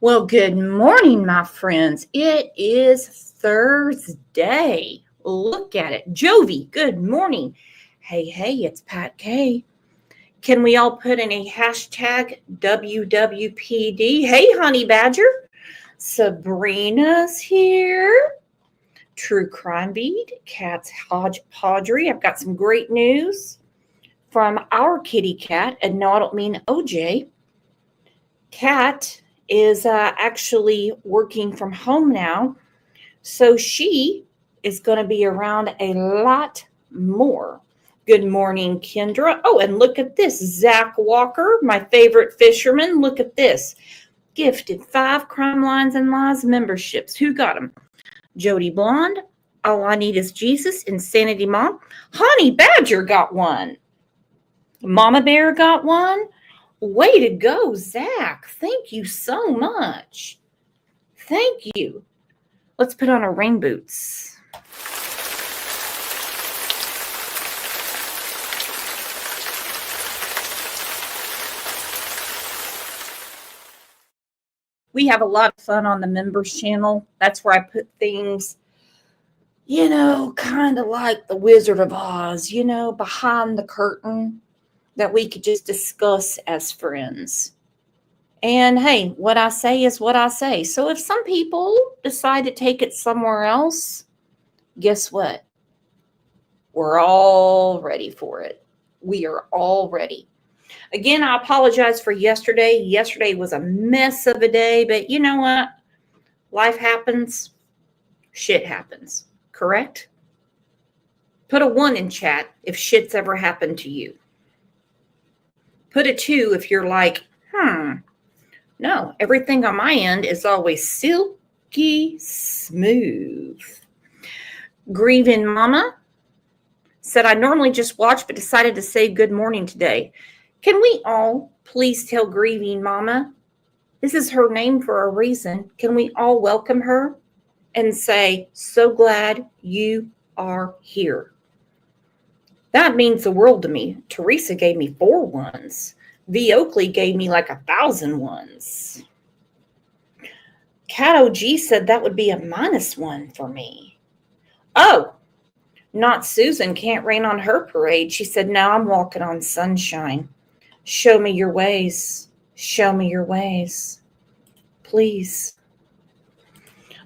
Well, good morning, my friends. It is Thursday. Look at it. Jovi, good morning. Hey, it's Pat K. Can we all put in a hashtag WWPD? Hey, Honey Badger. Sabrina's here. True Crime Beat. Cat's Hodgery. I've got some great news from our kitty cat. And no, I don't mean OJ. Cat is actually working from home now. So she is going to be around a lot more. Good morning, Kendra. Oh, and look at this. Zach Walker, my favorite fisherman. Look at this. Gifted 5 Crime Lines and Lies memberships. Who got them? Jody Blonde. All I Need Is Jesus. Insanity Mom. Honey Badger got one. Mama Bear got one. Way to go, Zach. Thank you so much. Thank you. Let's put on our rain boots. We have a lot of fun on the members channel. That's where I put things, kind of like the Wizard of Oz, behind the curtain that we could just discuss as friends. And hey, what I say is what I say. So if some people decide to take it somewhere else, guess what? We're all ready for it. We are all ready. Again, I apologize for yesterday. Yesterday was a mess of a day, but you know what? Life happens. Shit happens. Correct? Put a 1 in chat if shit's ever happened to you. Put a 2 if you're like, no, everything on my end is always silky smooth. Grieving Mama said, I normally just watch, but decided to say good morning today. Can we all please tell Grieving Mama, this is her name for a reason. Can we all welcome her and say, so glad you are here? That means the world to me. Teresa gave me 4 ones. V. Oakley gave me like 1,000 ones. Cat OG said that would be a -1 for me. Oh, not Susan. Can't rain on her parade. She said, no, I'm walking on sunshine. Show me your ways. Show me your ways. Please.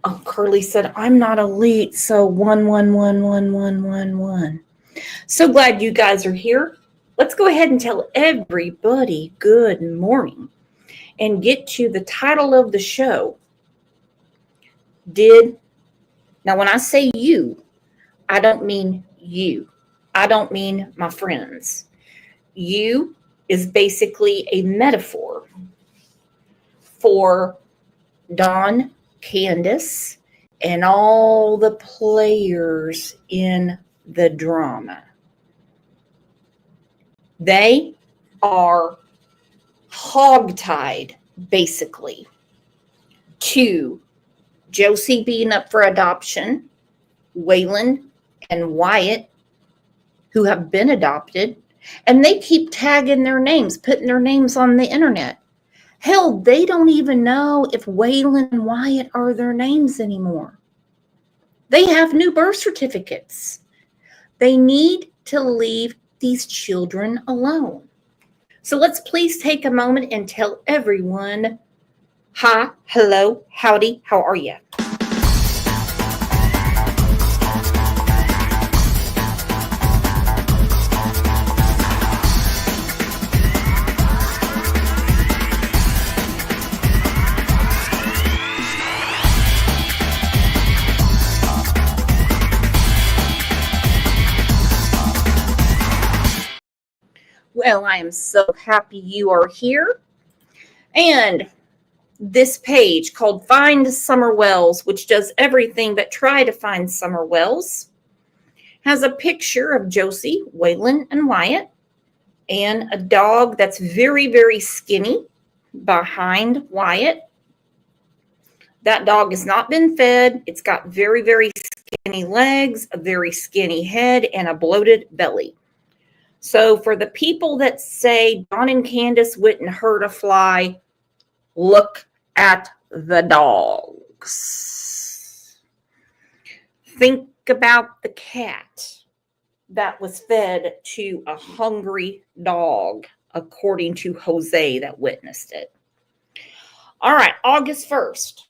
Oh, Curly said, I'm not elite, so 1. So glad you guys are here. Let's go ahead and tell everybody good morning and get to the title of the show. Now when I say you, I don't mean you. I don't mean my friends. You is basically a metaphor for Dawn, Candace, and all the players in the drama. They are hogtied, basically, to Josie being up for adoption, Waylon and Wyatt, who have been adopted, and they keep tagging their names, putting their names on the internet. Hell, they don't even know if Waylon and Wyatt are their names anymore. They have new birth certificates. They need to leave these children alone. So let's please take a moment and tell everyone, hi, hello, howdy, how are you? Well, I am so happy you are here. And this page called Find Summer Wells, which does everything but try to find summer wells, has a picture of Josie, Waylon, and Wyatt, and a dog that's very, very skinny behind Wyatt. That dog has not been fed. It's got very, very skinny legs, a very skinny head, and a bloated belly. So for the people that say Dawn and Candace wouldn't hurt a fly, look at the dogs. Think about the cat that was fed to a hungry dog, according to Jose that witnessed it. All right, August 1st.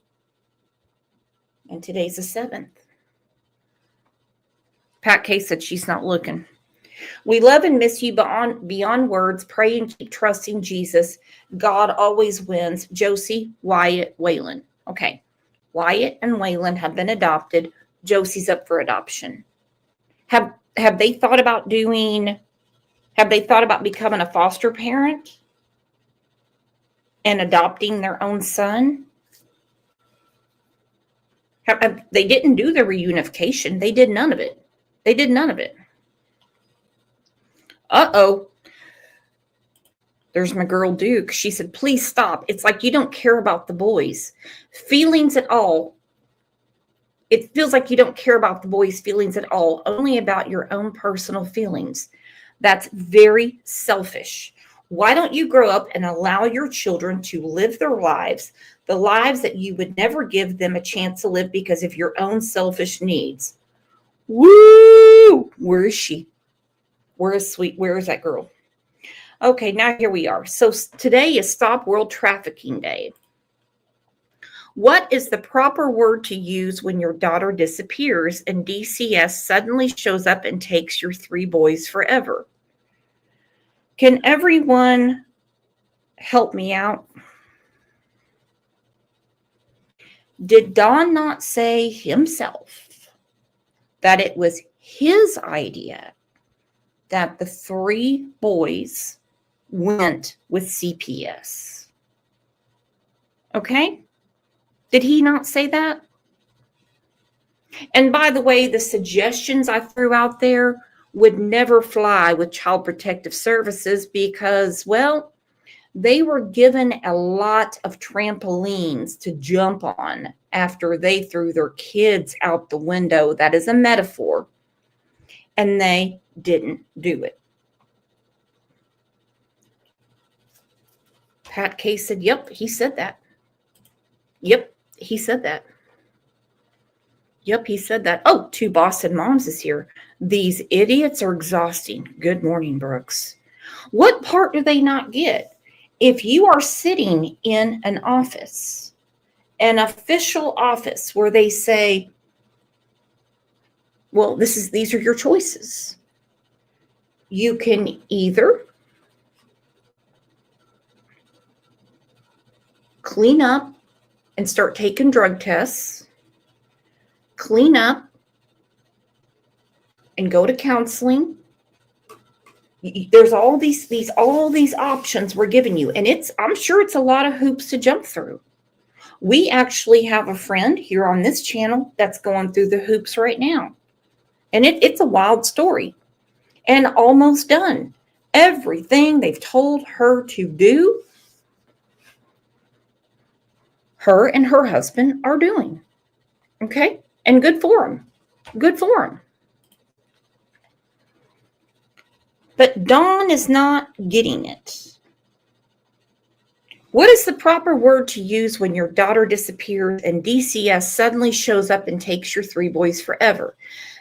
And today's the 7th. Pat K said she's not looking. We love and miss you beyond words. Pray and keep trusting Jesus. God always wins. Josie, Wyatt, Waylon. Okay. Wyatt and Waylon have been adopted. Josie's up for adoption. Have they thought about becoming a foster parent and adopting their own son? They didn't do the reunification. They did none of it. Uh-oh. There's my girl Duke. She said, please stop. It's like you don't care about the boys' feelings at all. It feels like you don't care about the boys' feelings at all, only about your own personal feelings. That's very selfish. Why don't you grow up and allow your children to live their lives, the lives that you would never give them a chance to live because of your own selfish needs? Woo! Where is she? Where is that girl? Okay, now here we are. So today is Stop World Trafficking Day. What is the proper word to use when your daughter disappears and DCS suddenly shows up and takes your 3 boys forever? Can everyone help me out? Did Don not say himself that it was his idea that the 3 boys went with CPS? Okay? Did he not say that? And by the way, the suggestions I threw out there would never fly with Child Protective Services because, well, they were given a lot of trampolines to jump on after they threw their kids out the window. That is a metaphor. And they didn't do it. Pat K said, yep, he said that. Yep, he said that. Yep, he said that. Oh, 2 Boston moms is here. These idiots are exhausting. Good morning, Brooks. What part do they not get? If you are sitting in an office, an official office where they say, well, these are your choices. You can either clean up and start taking drug tests, clean up and go to counseling. There's all these options we're giving you, and I'm sure it's a lot of hoops to jump through. We actually have a friend here on this channel that's going through the hoops right now, and it's a wild story, and almost done. Everything they've told her to do, her and her husband are doing. Okay, and good for them. Good for them. But Dawn is not getting it. What is the proper word to use when your daughter disappears and DCS suddenly shows up and takes your 3 boys forever?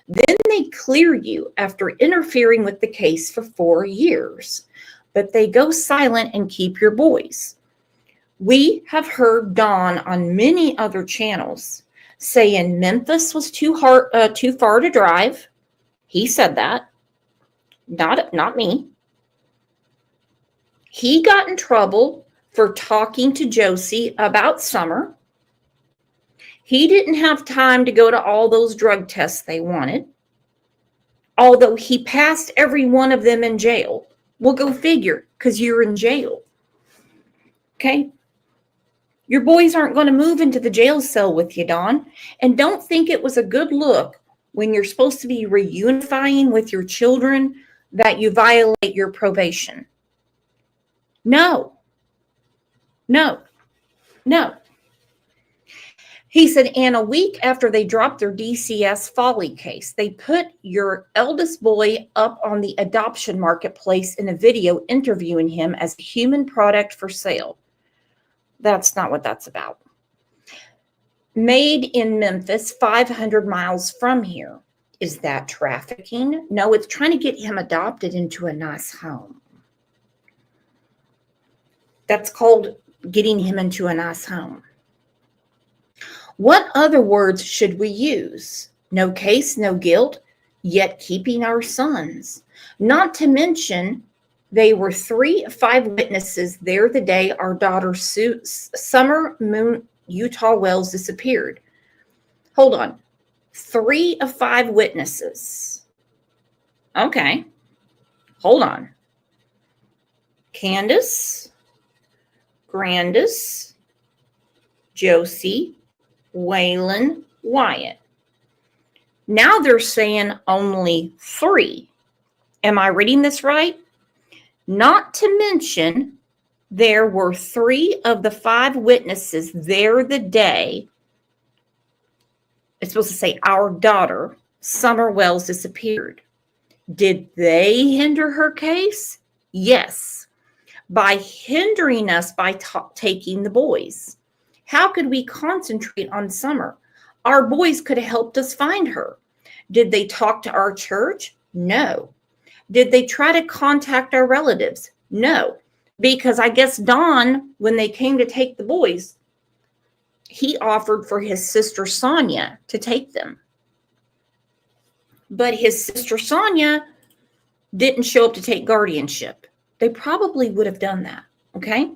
Then they clear you after interfering with the case for 4 years, but they go silent and keep your boys. We have heard Dawn on many other channels saying Memphis was too far to drive. He said that. Not me. He got in trouble for talking to Josie about Summer. He didn't have time to go to all those drug tests they wanted, although he passed every one of them in jail. Well, go figure, because you're in jail. Okay? Your boys aren't going to move into the jail cell with you, Dawn. And don't think it was a good look when you're supposed to be reunifying with your children that you violate your probation. No. He said, and a week after they dropped their DCS folly case, they put your eldest boy up on the adoption marketplace in a video interviewing him as a human product for sale. That's not what that's about. Made in Memphis, 500 miles from here. Is that trafficking? No, it's trying to get him adopted into a nice home. That's called getting him into a nice home. What other words should we use? No case, no guilt, yet keeping our sons. Not to mention, they were 3 of 5 witnesses there the day our daughter Summer Moon Utah Wells disappeared. Hold on. 3 of 5 witnesses. Okay. Hold on. Candace, Grandis, Josie, Waylon, Wyatt. Now they're saying only 3. Am I reading this right? Not to mention, there were 3 of the 5 witnesses there the day. It's supposed to say our daughter, Summer Wells, disappeared. Did they hinder her case? Yes. By hindering us by taking the boys. How could we concentrate on Summer? Our boys could have helped us find her. Did they talk to our church? No. Did they try to contact our relatives? No. Because I guess Don, when they came to take the boys, he offered for his sister Sonia to take them. But his sister Sonia didn't show up to take guardianship. They probably would have done that, okay?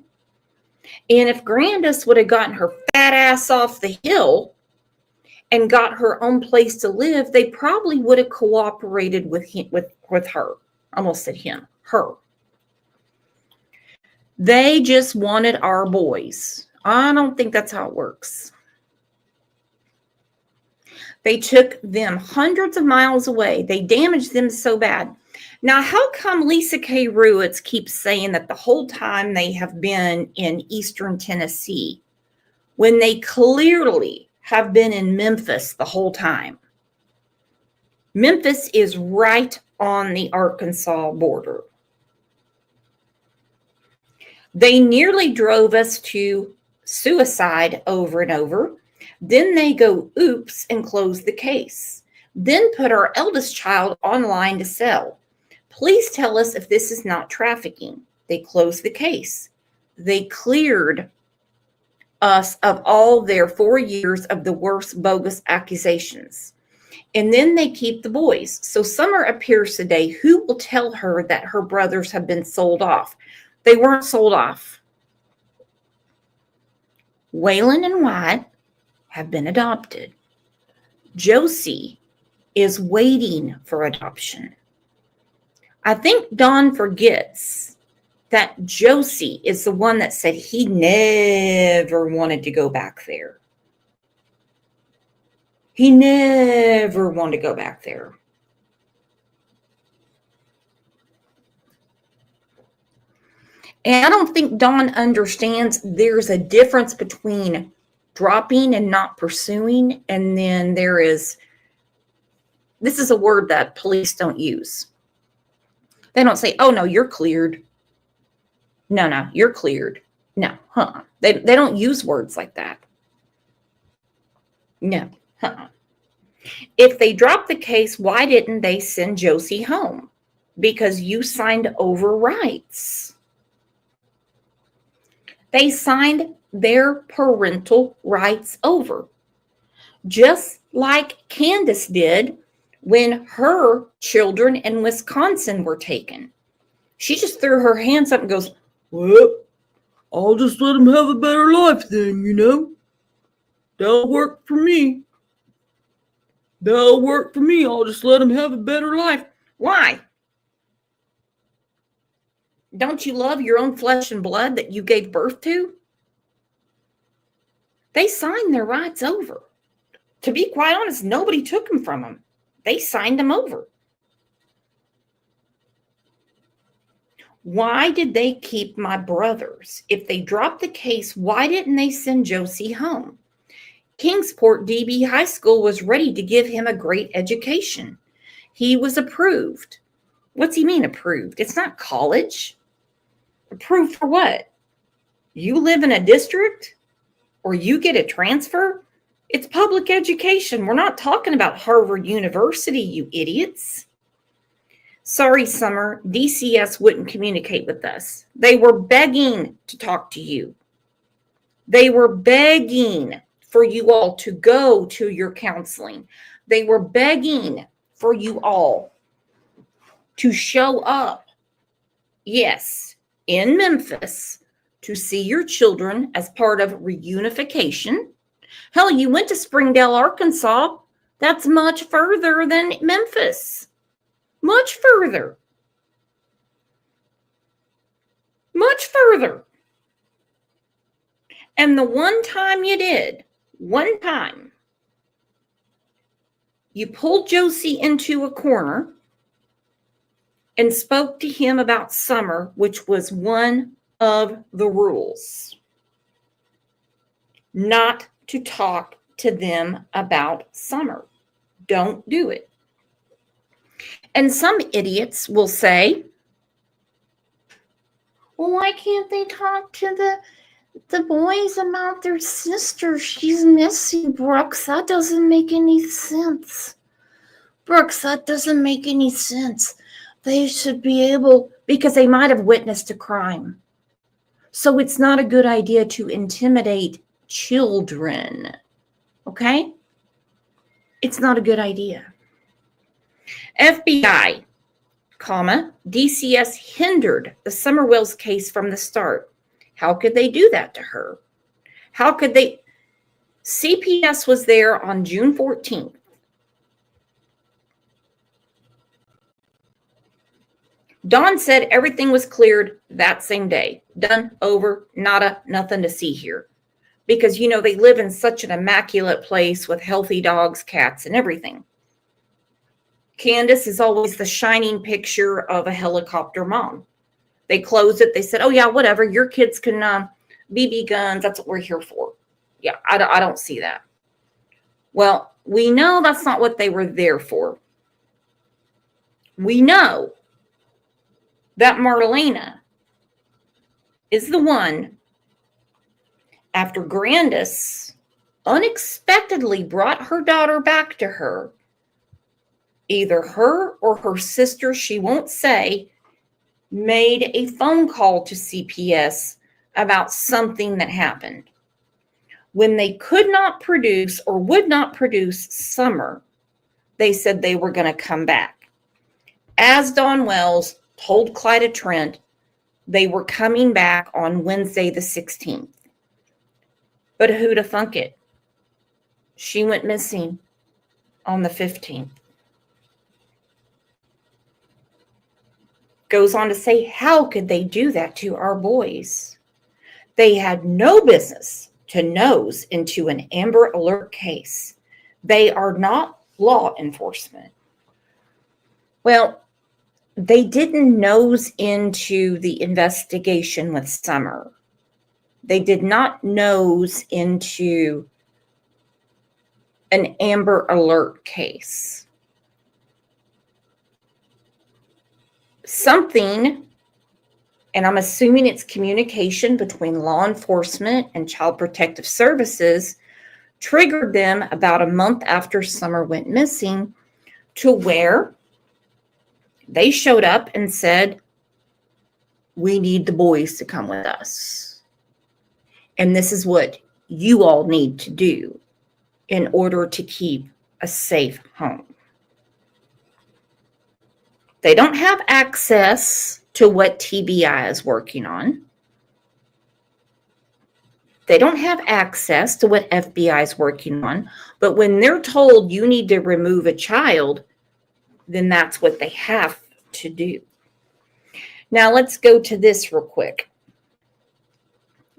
And if Grandis would have gotten her fat ass off the hill and got her own place to live, they probably would have cooperated with her. I almost said him, her. They just wanted our boys. I don't think that's how it works. They took them hundreds of miles away. They damaged them so bad. Now, how come Lisa K. Ruitz keeps saying that the whole time they have been in Eastern Tennessee when they clearly have been in Memphis the whole time? Memphis is right on the Arkansas border. They nearly drove us to suicide over and over. Then they go, oops, and close the case. Then put our eldest child online to sell. Please tell us if this is not trafficking. They closed the case. They cleared us of all their 4 years of the worst bogus accusations. And then they keep the boys. So Summer appears today. Who will tell her that her brothers have been sold off? They weren't sold off. Waylon and Wyatt have been adopted. Josie is waiting for adoption. I think Don forgets that Josie is the one that said he never wanted to go back there. He never wanted to go back there. And I don't think Don understands there's a difference between dropping and not pursuing. And then this is a word that police don't use. They don't say, oh, no, you're cleared. No, you're cleared. No, They don't use words like that. No, If they dropped the case, why didn't they send Josie home? Because you signed over rights. They signed their parental rights over. Just like Candace did when her children in Wisconsin were taken. She just threw her hands up and goes, well, I'll just let them have a better life then, That'll work for me. I'll just let them have a better life. Why? Don't you love your own flesh and blood that you gave birth to? They signed their rights over. To be quite honest, nobody took them from them. They signed them over. Why did they keep my brothers? If they dropped the case, why didn't they send Josie home? Kingsport DB High School was ready to give him a great education. He was approved. What's he mean approved? It's not college. Approved for what? You live in a district or you get a transfer? It's public education. We're not talking about Harvard University, you idiots. Sorry, Summer, DCS wouldn't communicate with us. They were begging to talk to you. They were begging for you all to go to your counseling. They were begging for you all to show up, yes, in Memphis to see your children as part of reunification. Hell, you went to Springdale, Arkansas. That's much further than Memphis. Much further. Much further. And the one time you did, one time, you pulled Josie into a corner and spoke to him about Summer, which was one of the rules. Not to talk to them about Summer. Don't do it. And some idiots will say, well, why can't they talk to the boys about their sister? She's missing, Brooks. That doesn't make any sense. Brooks, that doesn't make any sense. They should be able, because they might have witnessed a crime. So it's not a good idea to intimidate children. Okay? It's not a good idea. FBI, DCS hindered the Summer Wells case from the start. How could they do that to her? How could they? CPS was there on June 14th. Dawn said everything was cleared that same day. Done, over, nada, nothing to see here. Because, you know, they live in such an immaculate place with healthy dogs, cats, and everything. Candace is always the shining picture of a helicopter mom. They closed it. They said, oh, yeah, whatever. Your kids can BB guns. That's what we're here for. Yeah, I don't see that. Well, we know that's not what they were there for. We know that Marlena is the one, after Grandis unexpectedly brought her daughter back to her, either her or her sister, she won't say, made a phone call to CPS about something that happened. When they could not produce or would not produce Summer, they said they were going to come back. As Dawn Wells told Clyda Trent, they were coming back on Wednesday the 16th. But who to thunk it? She went missing on the 15th. Goes on to say, how could they do that to our boys? They had no business to nose into an Amber Alert case. They are not law enforcement. Well, they didn't nose into the investigation with Summer. They did not nose into an Amber Alert case. Something, and I'm assuming it's communication between law enforcement and Child Protective Services, triggered them about a month after Summer went missing to where they showed up and said, we need the boys to come with us. And this is what you all need to do in order to keep a safe home. They don't have access to what TBI is working on. They don't have access to what FBI is working on. But when they're told you need to remove a child, then that's what they have to do. Now let's go to this real quick.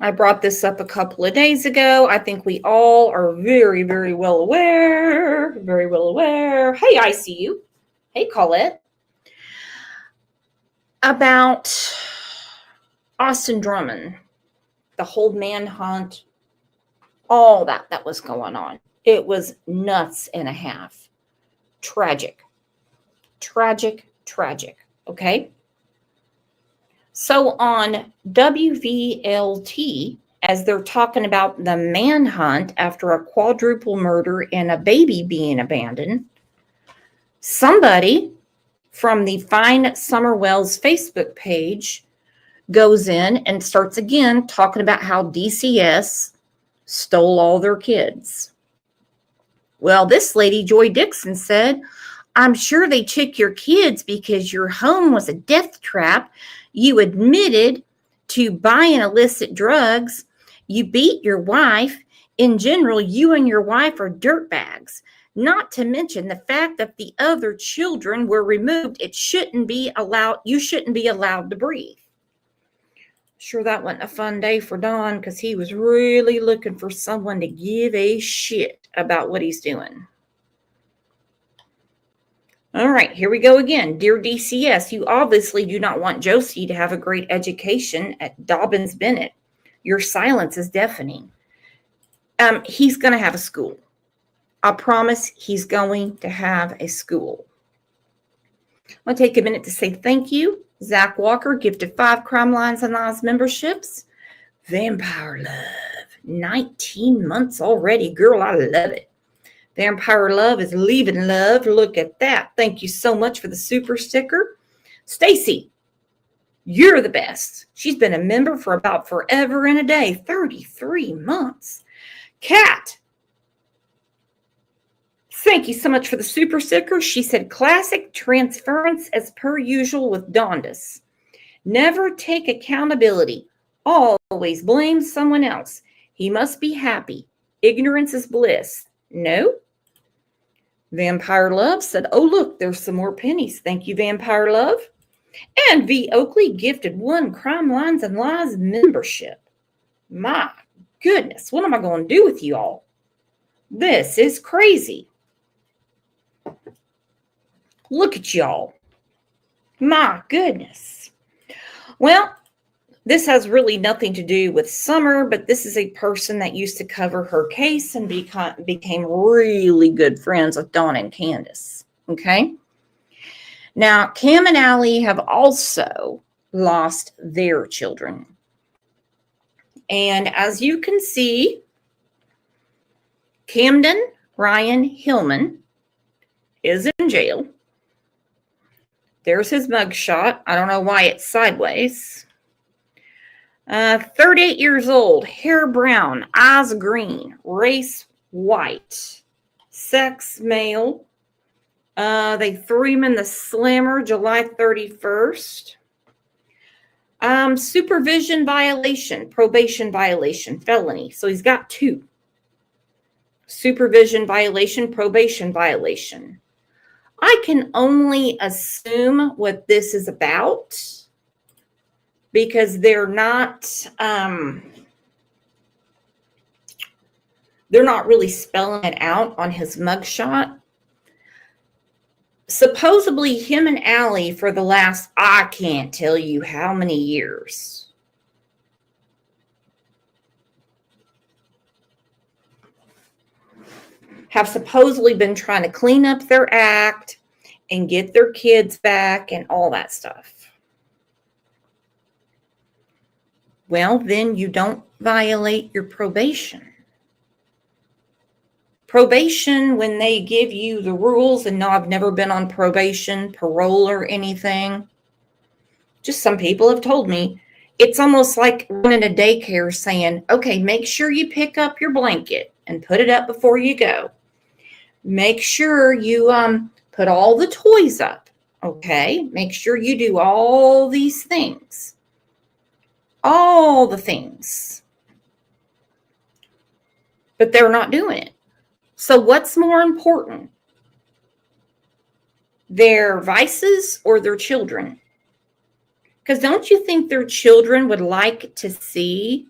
I brought this up a couple of days ago. I think we all are very, very well aware. Very well aware. Hey, I see you. Hey, Colette. About Austin Drummond, the whole manhunt, all that was going on. It was nuts and a half. Tragic. Tragic, tragic. Okay? So on WVLT as they're talking about the manhunt after a quadruple murder and a baby being abandoned, somebody from the Find Summer Wells Facebook page goes in and starts again talking about how DCS stole all their kids. Well, this lady, Joy Dixon, said, I'm sure they took your kids because your home was a death trap. You admitted to buying illicit drugs. You beat your wife. In general, you and your wife are dirtbags. Not to mention the fact that the other children were removed. It shouldn't be allowed. You shouldn't be allowed to breathe. Sure, that wasn't a fun day for Don because he was really looking for someone to give a shit about what he's doing. All right, here we go again. Dear DCS, you obviously do not want Josie to have a great education at Dobbins Bennett. Your silence is deafening. He's going to have a school. I promise he's going to have a school. I want to take a minute to say thank you. Zach Walker gifted 5 Crime Lines and Lies memberships. Vampire Love, 19 months already. Girl, I love it. Vampire Love is leaving love. Look at that. Thank you so much for the super sticker. Stacy, you're the best. She's been a member for about forever and a day. 33 months. Kat, thank you so much for the super sticker. She said, classic transference as per usual with Dondas. Never take accountability. Always blame someone else. He must be happy. Ignorance is bliss. No. Vampire Love said, oh, look, there's some more pennies. Thank you, Vampire Love. And V. Oakley gifted 1 Crime Lines and Lies membership. My goodness, what am I going to do with you all? This is crazy. Look at y'all. My goodness. Well, this has really nothing to do with Summer, but this is a person that used to cover her case and became really good friends with Dawn and Candace. Okay? Now, Cam and Allie have also lost their children. And as you can see, Camden Ryan Hillman is in jail. There's his mugshot. I don't know why it's sideways. 38 years old, hair brown, eyes green, race white, sex male. They threw him in the slammer July 31st. Supervision violation, probation violation, felony. So he's got 2. Supervision violation, probation violation. I can only assume what this is about because they're not really spelling it out on his mugshot. Supposedly him and Allie for the last, I can't tell you how many years, have supposedly been trying to clean up their act and get their kids back and all that stuff. Well, then you don't violate your probation. Probation, when they give you the rules, and no, I've never been on probation, parole, or anything. Just some people have told me it's almost like running a daycare saying, okay, make sure you pick up your blanket and put it up before you go. Make sure you put all the toys up, okay? Make sure you do all these things. All the things. But they're not doing it. So what's more important? Their vices or their children? Because don't you think their children would like to see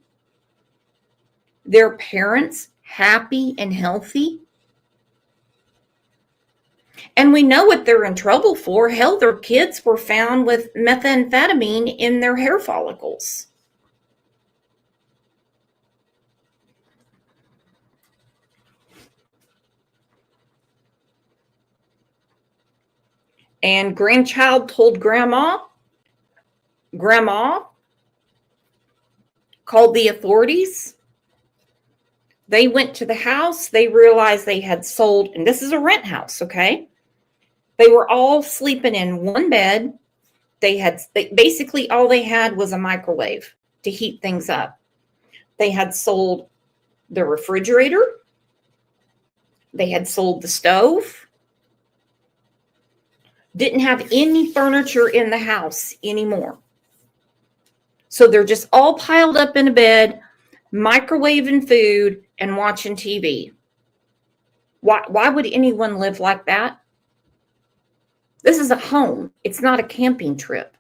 their parents happy and healthy? And we know what they're in trouble for. Hell, their kids were found with methamphetamine in their hair follicles. And grandchild told grandma, called the authorities. They went to the house. They realized they had sold, and this is a rent house, okay? They were all sleeping in one bed. Basically all they had was a microwave to heat things up. They had sold the refrigerator. They had sold the stove. Didn't have any furniture in the house anymore. So they're just all piled up in a bed, microwaving food and watching TV. Why would anyone live like that? This is a home. It's not a camping trip.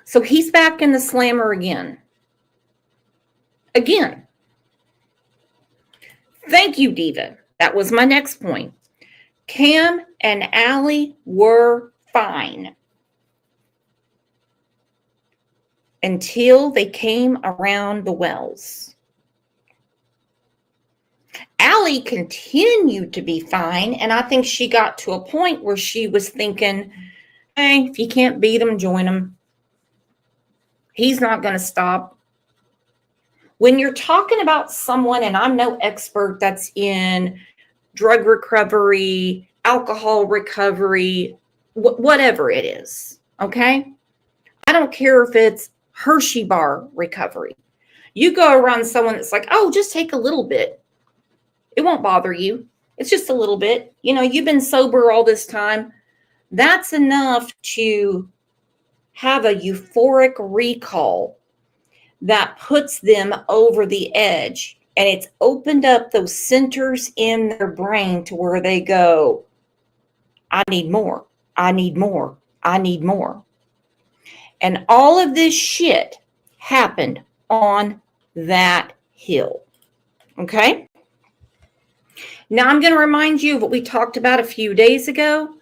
So he's back in the slammer again. Again. Thank you, Diva. That was my next point. Cam and Allie were fine until they came around the wells. Allie continued to be fine, and I think she got to a point where she was thinking, hey, if you can't beat him, join him. He's not going to stop. When you're talking about someone, and I'm no expert that's in drug recovery, alcohol recovery, whatever it is, okay? I don't care if it's Hershey bar recovery. You go around someone that's like, oh, just take a little bit. It won't bother you. It's just a little bit. You know, you've been sober all this time. That's enough to have a euphoric recall that puts them over the edge. And it's opened up those centers in their brain to where they go, I need more. I need more. I need more. And all of this shit happened on that hill. Okay? Now I'm going to remind you of what we talked about a few days ago.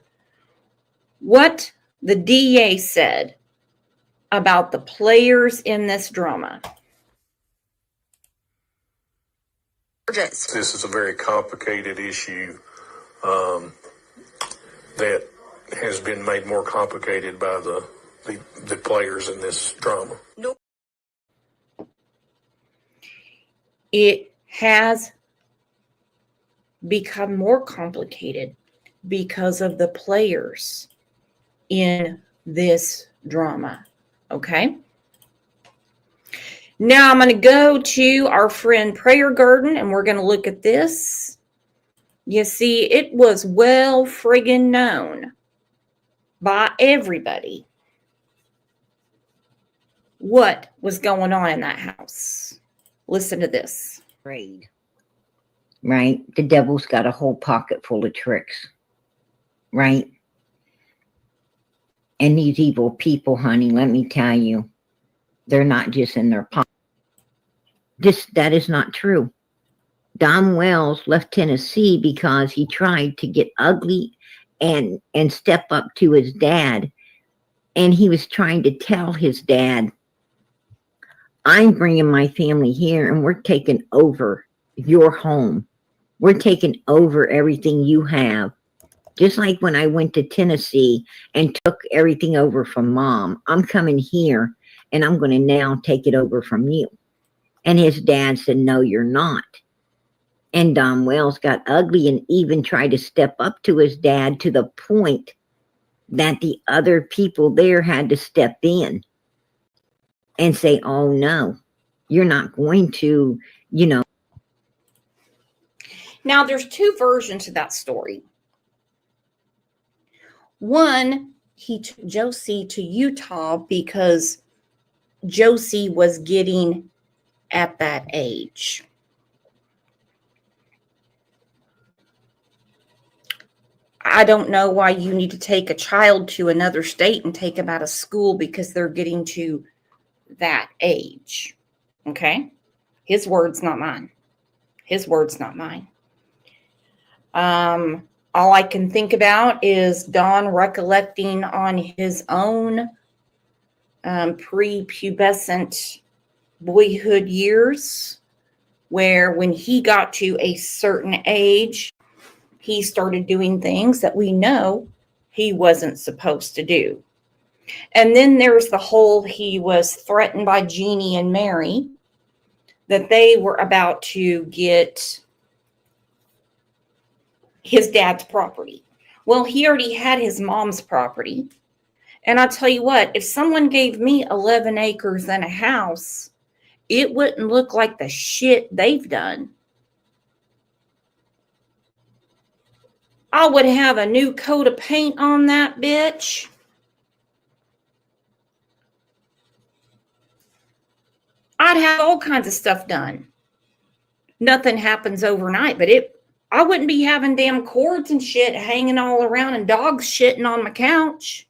What the DA said about the players in this drama. This is a very complicated issue that has been made more complicated by the players in this drama. Nope. It has become more complicated because of the players in this drama. Okay? Now I'm going to go to our friend Prayer Garden, and we're going to look at this. You see, it was well friggin' known by everybody what was going on in that house. Listen to this. Right. The devil's got a whole pocket full of tricks. Right? And these evil people, honey, let me tell you, they're not just in their pocket. That is not true. Don Wells left Tennessee because he tried to get ugly and step up to his dad. And he was trying to tell his dad, I'm bringing my family here and we're taking over your home. We're taking over everything you have. Just like when I went to Tennessee and took everything over from Mom, I'm coming here and I'm going to now take it over from you. And his dad said, no, you're not. And Don Wells got ugly and even tried to step up to his dad to the point that the other people there had to step in and say, oh, no, you're not going to, Now, there's two versions to that story. One, he took Josie to Utah because Josie was getting at that age. I don't know why you need to take a child to another state and take them out of school because they're getting to that age. Okay? His words, not mine. His words, not mine. All I can think about is Don recollecting on his own prepubescent boyhood years, where when he got to a certain age, he started doing things that we know he wasn't supposed to do. And then there's the whole, he was threatened by Jeannie and Mary, that they were about to get his dad's property. Well, he already had his mom's property. And I'll tell you what, if someone gave me 11 acres and a house, it wouldn't look like the shit they've done. I would have a new coat of paint on that bitch. I'd have all kinds of stuff done. Nothing happens overnight, but I wouldn't be having damn cords and shit hanging all around and dogs shitting on my couch.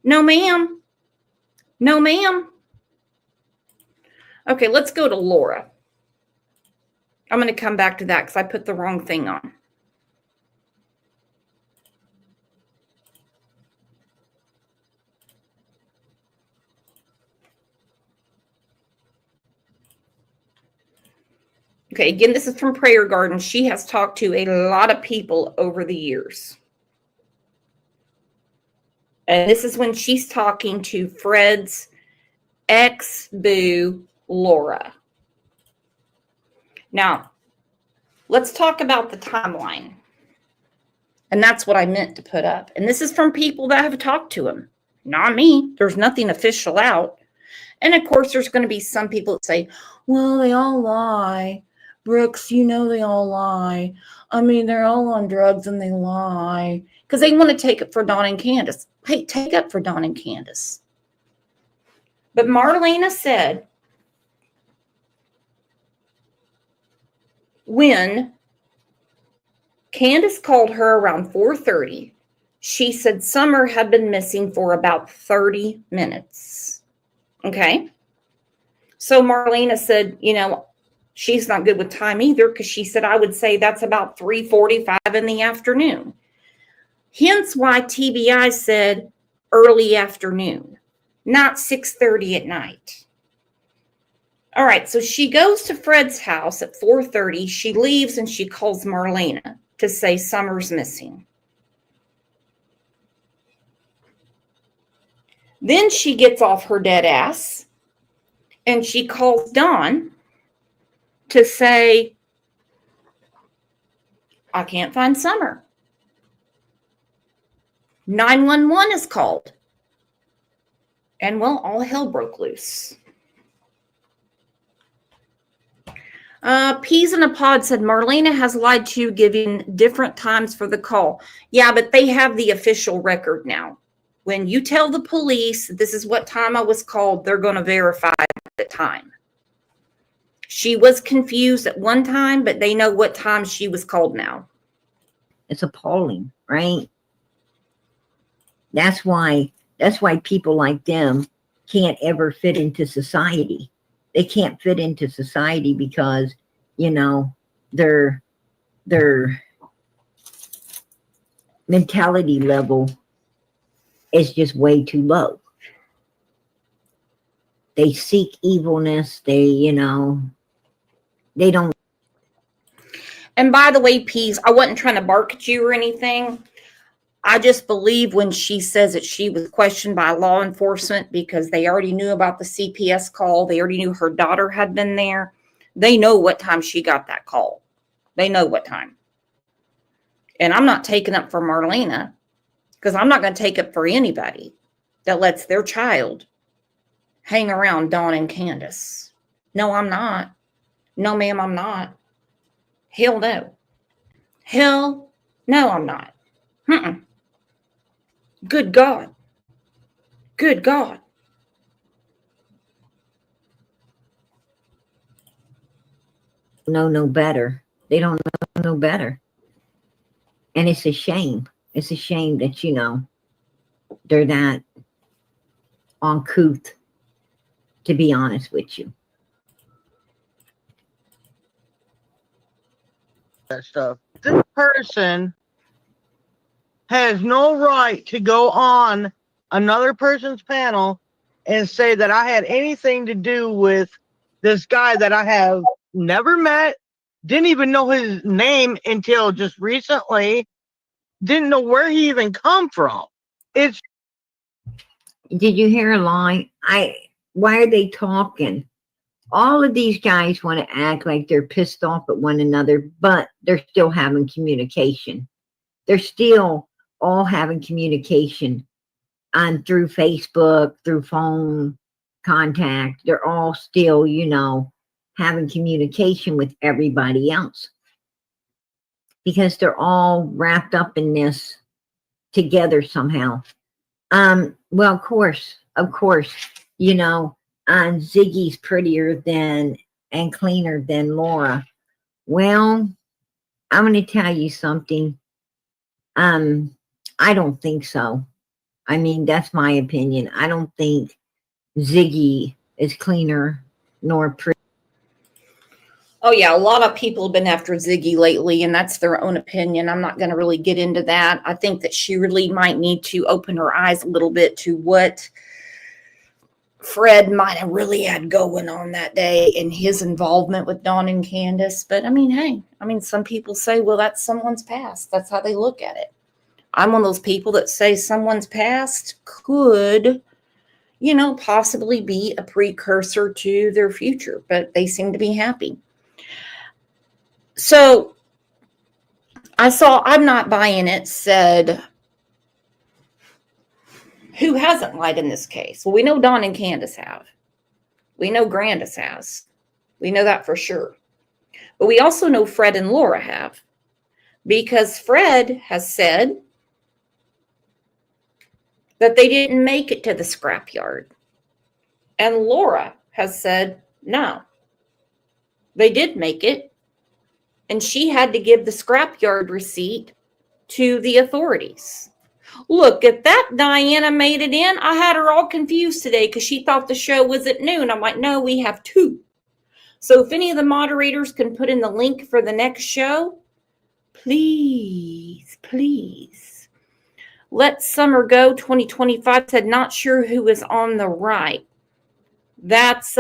No, ma'am. No, ma'am. Okay, let's go to Laura. I'm going to come back to that because I put the wrong thing on. Okay, again, this is from Prayer Garden. She has talked to a lot of people over the years. And this is when she's talking to Fred's ex-boo, Laura. Now, let's talk about the timeline. And that's what I meant to put up. And this is from people that have talked to him. Not me. There's nothing official out. And of course, there's going to be some people that say, well, they all lie. Brooks, you know they all lie. I mean, they're all on drugs and they lie. Because they want to take it for Dawn and Candace. Hey, take up for Dawn and Candace. But Marlena said, when Candace called her around 4:30, she said Summer had been missing for about 30 minutes. Okay? So Marlena said, you know, she's not good with time either because she said, I would say that's about 3:45 in the afternoon. Hence why TBI said early afternoon, not 6:30 at night. All right, so she goes to Fred's house at 4:30. She leaves and she calls Marlena to say Summer's missing. Then she gets off her dead ass and she calls Dawn to say, I can't find Summer. 911 is called. And well, all hell broke loose. Peas in a Pod said Marlena has lied to you, giving different times for the call. Yeah, but they have the official record now. When you tell the police this is what time I was called, they're going to verify the time. She was confused at one time, but they know what time she was called now. It's appalling, right? That's why people like them can't ever fit into society. They can't fit into society because, you know, their mentality level is just way too low. They seek evilness. They, you know, they don't. And by the way, Peas, I wasn't trying to bark at you or anything. I just believe when she says that she was questioned by law enforcement because they already knew about the CPS call. They already knew her daughter had been there. They know what time she got that call. They know what time. And I'm not taking up for Marlena because I'm not going to take up for anybody that lets their child hang around Dawn and Candace. No, I'm not. No, ma'am, I'm not. Hell no. Hell no, I'm not. Mm-mm. Good God. Good God. Know no better. They don't know no better. And it's a shame. It's a shame that, you know, they're that uncouth, to be honest with you. That stuff. This person has no right to go on another person's panel and say that I had anything to do with this guy that I have never met, didn't even know his name until just recently, didn't know where he even come from. It's Did you hear a lie? Why are they talking all of these guys want to act like they're pissed off at one another, but they're still having communication. They're still all having communication through Facebook, through phone contact. They're all still, you know, having communication with everybody else because they're all wrapped up in this together somehow. Well, of course, you know, Ziggy's prettier than and cleaner than Laura. Well, I'm going to tell you something. I don't think so. I mean, that's my opinion. I don't think Ziggy is cleaner nor pretty. Oh, yeah, a lot of people have been after Ziggy lately, and that's their own opinion. I'm not going to really get into that. I think that she really might need to open her eyes a little bit to what Fred might have really had going on that day and his involvement with Dawn and Candace. But, I mean, hey, some people say, well, that's someone's past. That's how they look at it. I'm one of those people that say someone's past could, you know, possibly be a precursor to their future, but they seem to be happy. So I saw I'm Not Buying It said, who hasn't lied in this case? Well, we know Dawn and Candace have. We know Grandis has. We know that for sure. But we also know Fred and Laura have. Because Fred has said that they didn't make it to the scrapyard. And Laura has said, no, they did make it. And she had to give the scrapyard receipt to the authorities. Look at that, Diana made it in. I had her all confused today because she thought the show was at noon. I'm like, no, we have 2. So if any of the moderators can put in the link for the next show, please, please. Let Summer Go 2025 said, not sure who is on the right. That's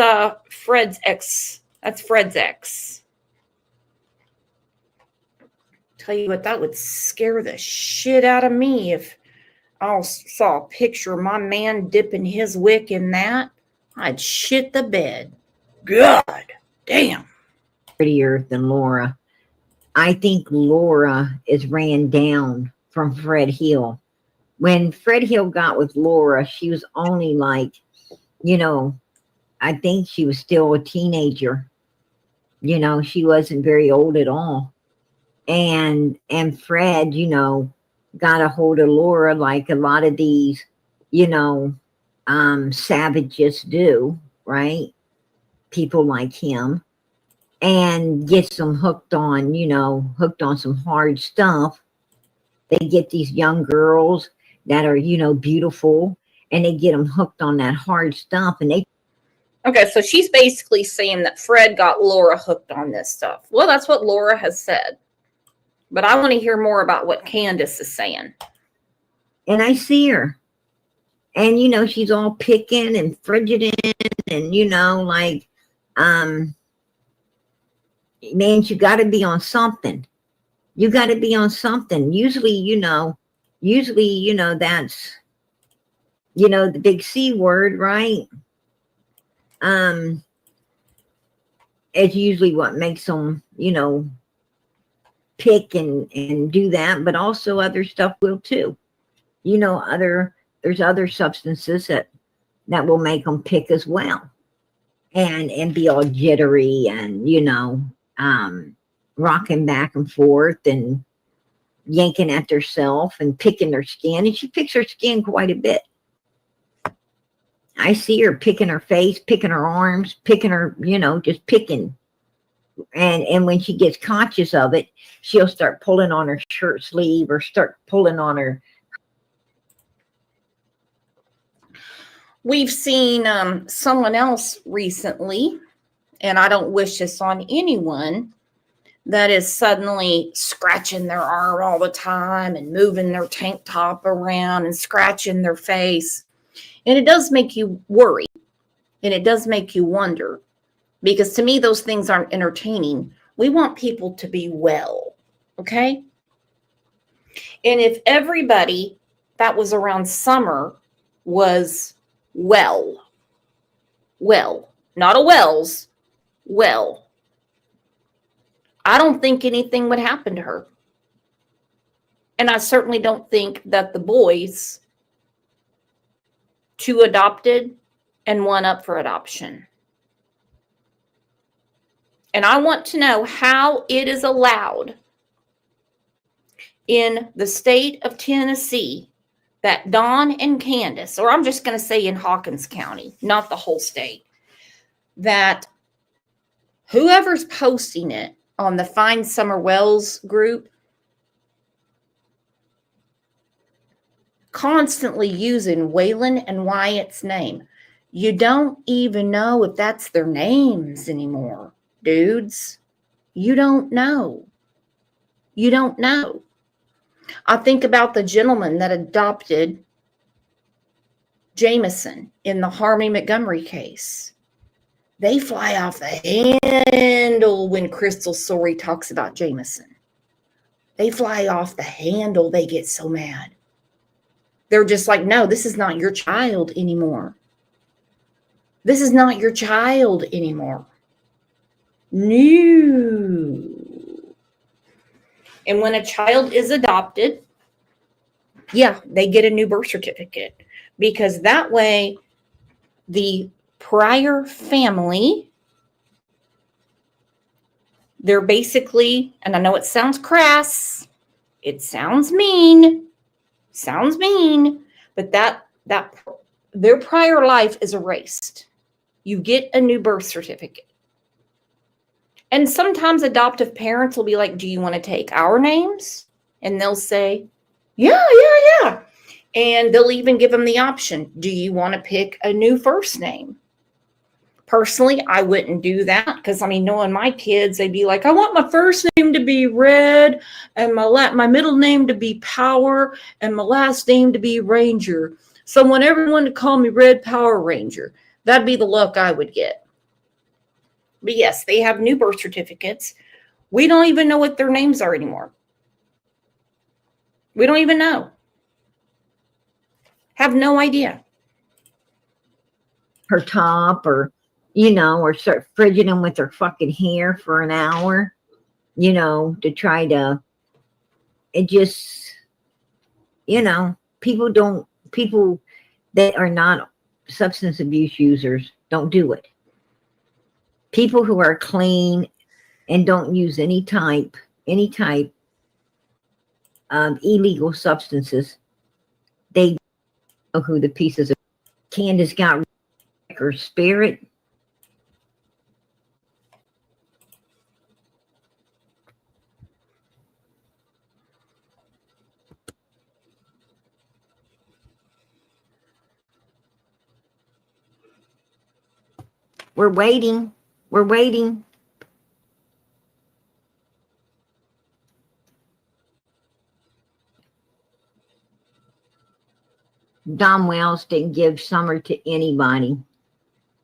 Fred's ex. That's Fred's ex. Tell you what, that would scare the shit out of me if I saw a picture of my man dipping his wick in that. I'd shit the bed. God damn. Prettier than Laura. I think Laura is ran down from Fred Hill. When Fred Hill got with Laura, she was only like, you know, I think she was still a teenager. You know, she wasn't very old at all. And Fred, you know, got a hold of Laura like a lot of these, you know, savages do, right? People like him. And gets them hooked on, you know, hooked on some hard stuff. They get these young girls that are, you know, beautiful, and they get them hooked on that hard stuff. And they. Okay, so she's basically saying that Fred got Laura hooked on this stuff. Well, that's what Laura has said. But I want to hear more about what Candace is saying. And I see her. And, you know, she's all picking and frigid and, you know, like, man, you got to be on something. You got to be on something. Usually, you know, that's, you know, the big C word, right? It's usually what makes them, you know, pick and do that, but also other stuff will too. You know, there's other substances that will make them pick as well, and be all jittery and, you know, rocking back and forth and yanking at herself and picking her skin. And she picks her skin quite a bit. I see her picking her face, picking her arms, picking her, you know, just picking. And when she gets conscious of it, she'll start pulling on her shirt sleeve or start pulling on her. We've seen someone else recently, and I don't wish this on anyone, that is suddenly scratching their arm all the time and moving their tank top around and scratching their face. And it does make you worry, and it does make you wonder, because to me, those things aren't entertaining. We want people to be well, okay? And if everybody that was around Summer was well, not a Wells, well, I don't think anything would happen to her. And I certainly don't think that the boys, 2 adopted and 1 up for adoption. And I want to know how it is allowed in the state of Tennessee that Don and Candace, or I'm just going to say in Hawkins County, not the whole state, that whoever's posting it on the Find Summer Wells group constantly using Waylon and Wyatt's name. You don't even know if that's their names anymore, dudes. You don't know. You don't know. I think about the gentleman that adopted Jameson in the Harvey Montgomery case. They fly off the handle when Crystal Sorey talks about Jameson. They fly off the handle. They get so mad. They're just like, no, this is not your child anymore. This is not your child anymore. No. And when a child is adopted, yeah, they get a new birth certificate, because that way the prior family, they're basically, and I know it sounds crass, it sounds mean, but that their prior life is erased. You get a new birth certificate. And sometimes adoptive parents will be like, do you want to take our names? And they'll say, yeah. And they'll even give them the option. Do you want to pick a new first name? Personally, I wouldn't do that, because, I mean, knowing my kids, they'd be like, I want my first name to be Red, and my middle name to be Power, and my last name to be Ranger. So I want everyone to call me Red Power Ranger. That'd be the look I would get. But yes, they have new birth certificates. We don't even know what their names are anymore. We don't even know. Have no idea. Her top, or, or start fridging them with her fucking hair for an hour, to try to, it just, people that are not substance abuse users don't do it. People who are clean and don't use any type of illegal substances, they know who the pieces of. Candace got her spirit. We're waiting. Don Wells didn't give Summer to anybody.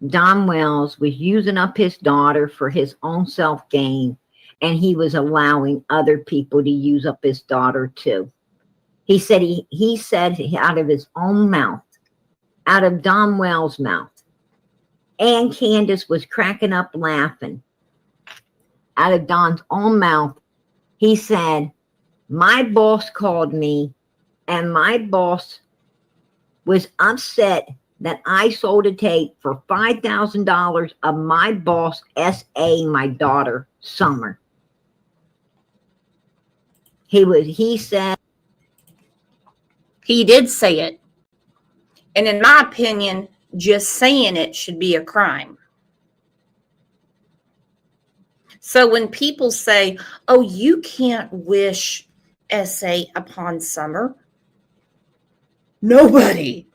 Don Wells was using up his daughter for his own self-gain, and he was allowing other people to use up his daughter too. He said he said out of his own mouth, out of Don Wells' mouth, and Candace was cracking up laughing. Out of Don's own mouth, he said, my boss called me, and my boss was upset that I sold a tape for $5,000 of my boss, S.A., my daughter, Summer. He said. He did say it. And in my opinion, just saying it should be a crime. So when people say, oh, you can't wish S.A. upon Summer, nobody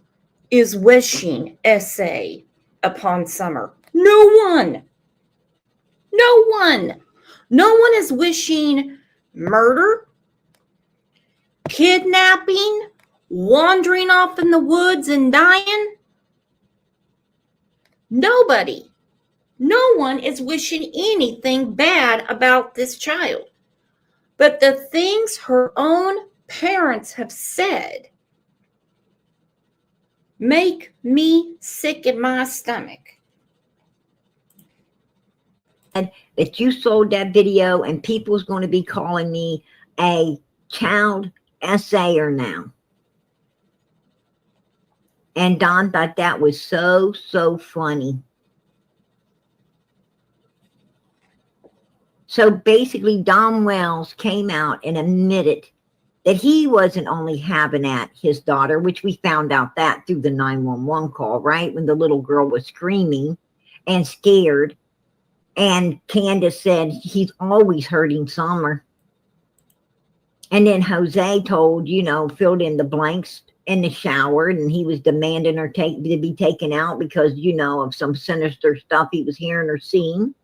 is wishing S.A. upon Summer. No one. No one is wishing murder, kidnapping, wandering off in the woods and dying. Nobody. No one is wishing anything bad about this child. But the things her own parents have said make me sick in my stomach. that you sold that video and people's going to be calling me a child essayer now. And Don thought that was so funny. So basically, Don Wells came out and admitted that he wasn't only having at his daughter, which we found out that through the 911 call, right? When the little girl was screaming and scared. And Candace said he's always hurting Summer. And then Jose told, filled in the blanks in the shower, and he was demanding her to be taken out because, of some sinister stuff he was hearing or seeing.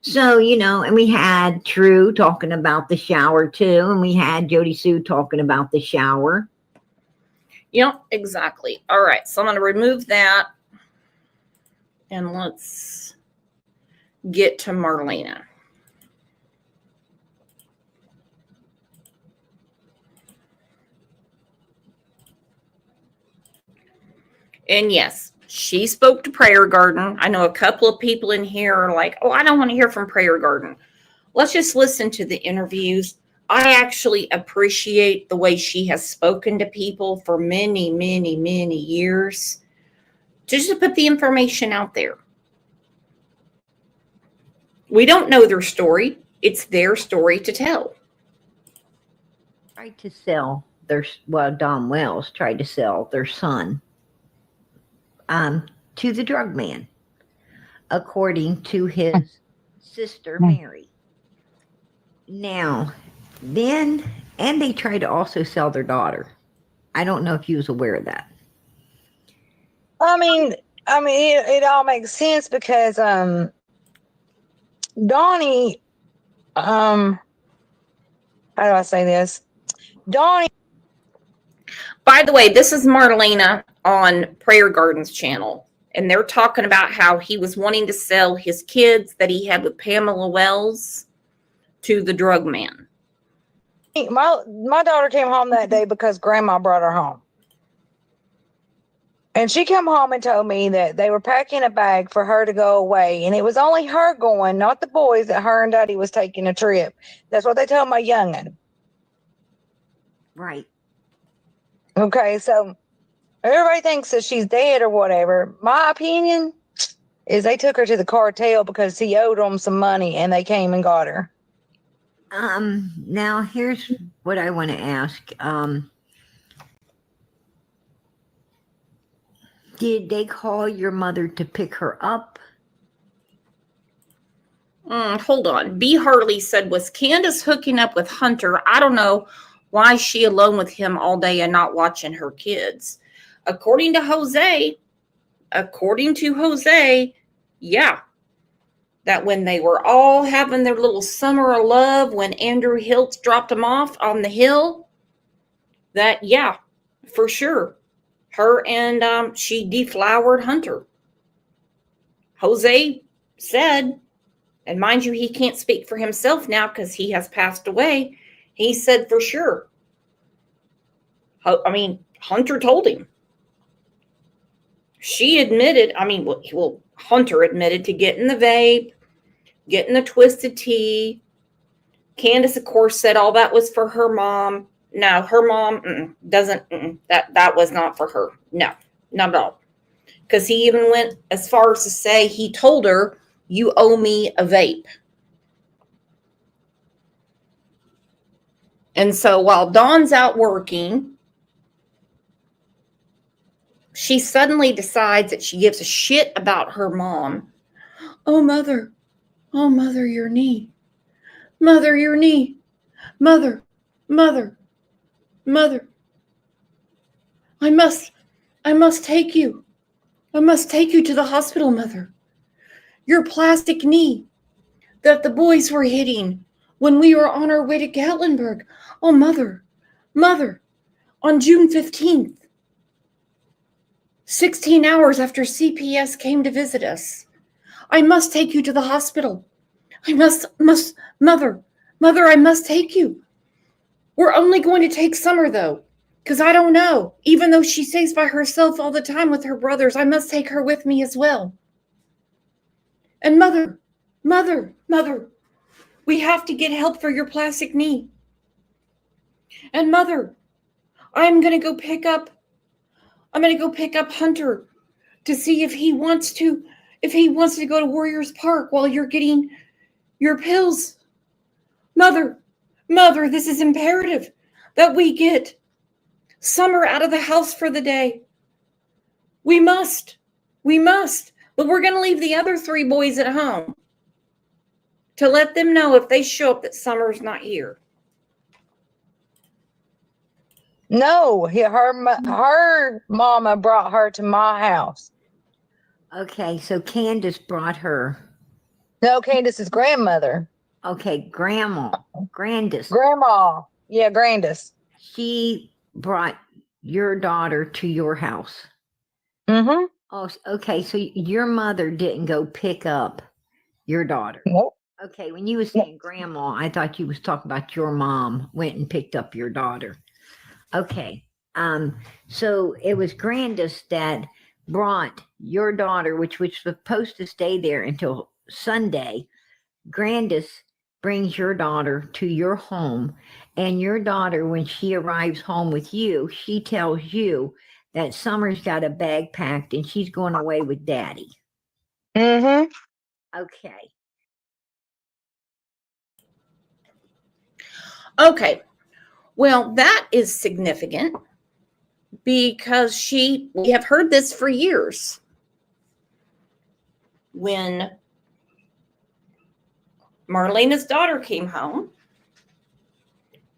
So, and we had True talking about the shower too, and we had Jody Sue talking about the shower. Yep, exactly. All right, so I'm going to remove that, and let's get to Marlena. And yes, she spoke to Prayer Garden. I know a couple of people in here are like, oh, I don't want to hear from Prayer Garden. Let's just listen to the interviews. I actually appreciate the way she has spoken to people for many, many, many years. Just to put the information out there. We don't know their story. It's their story to tell. Tried to sell Don Wells tried to sell their son to the drug man, according to his sister Mary. Now, then, and they tried to also sell their daughter. I don't know if you was aware of that. I mean, it all makes sense because Donnie, how do I say this? Donnie. By the way, this is Marlena on Prayer Garden's channel, and they're talking about how he was wanting to sell his kids that he had with Pamela Wells to the drug man. My daughter came home that day because Grandma brought her home. And she came home and told me that they were packing a bag for her to go away. And it was only her going, not the boys, that her and Daddy was taking a trip. That's what they told my young'un. Right. Okay, so everybody thinks that she's dead or whatever. My opinion is they took her to the cartel because he owed them some money and they came and got her. Now here's what I want to ask. Did they call your mother to pick her up? Hold on. B. Harley said, was Candace hooking up with Hunter? I don't know why is she alone with him all day and not watching her kids. According to Jose, yeah, that when they were all having their little summer of love, when Andrew Hiltz dropped them off on the hill, that, yeah, for sure. Her and she deflowered Hunter. Jose said, and mind you, he can't speak for himself now because he has passed away. He said for sure. I mean, Hunter told him. She admitted, Hunter admitted to getting the vape, getting the twisted tea. Candace, of course, said all that was for her mom. No, her mom that was not for her. No, not at all. Because he even went as far as to say he told her, you owe me a vape. And so while Dawn's out working, she suddenly decides that she gives a shit about her mom. Oh, mother, your knee. Mother, your knee. Mother. I must take you. I must take you to the hospital, Mother. Your plastic knee that the boys were hitting when we were on our way to Gatlinburg. Oh, Mother, on June 15th, 16 hours after CPS came to visit us. I must take you to the hospital. Mother, I must take you. We're only going to take Summer, though, because I don't know. Even though she stays by herself all the time with her brothers, I must take her with me as well. And Mother, Mother, we have to get help for your plastic knee. And Mother, I'm going to go pick up Hunter to see if he wants to go to Warriors Park while you're getting your pills. Mother, this is imperative that we get Summer out of the house for the day. We must. But we're going to leave the other 3 boys at home to let them know if they show up that Summer's not here. No, her mama brought her to my house. Okay, so Candace brought her. No, Candace's grandmother. Okay, Grandis. Grandma. Yeah, Grandis. She brought your daughter to your house. Mm-hmm. Oh, okay, so your mother didn't go pick up your daughter. Nope. Okay, when you were saying grandma, I thought you was talking about your mom went and picked up your daughter. Okay, so it was Grandis that brought your daughter, which was supposed to stay there until Sunday. Grandis brings your daughter to your home, and your daughter, when she arrives home with you, she tells you that Summer's got a bag packed and she's going away with Daddy. Mm-hmm. Okay. Okay. Well, that is significant because we have heard this for years. When Marlena's daughter came home,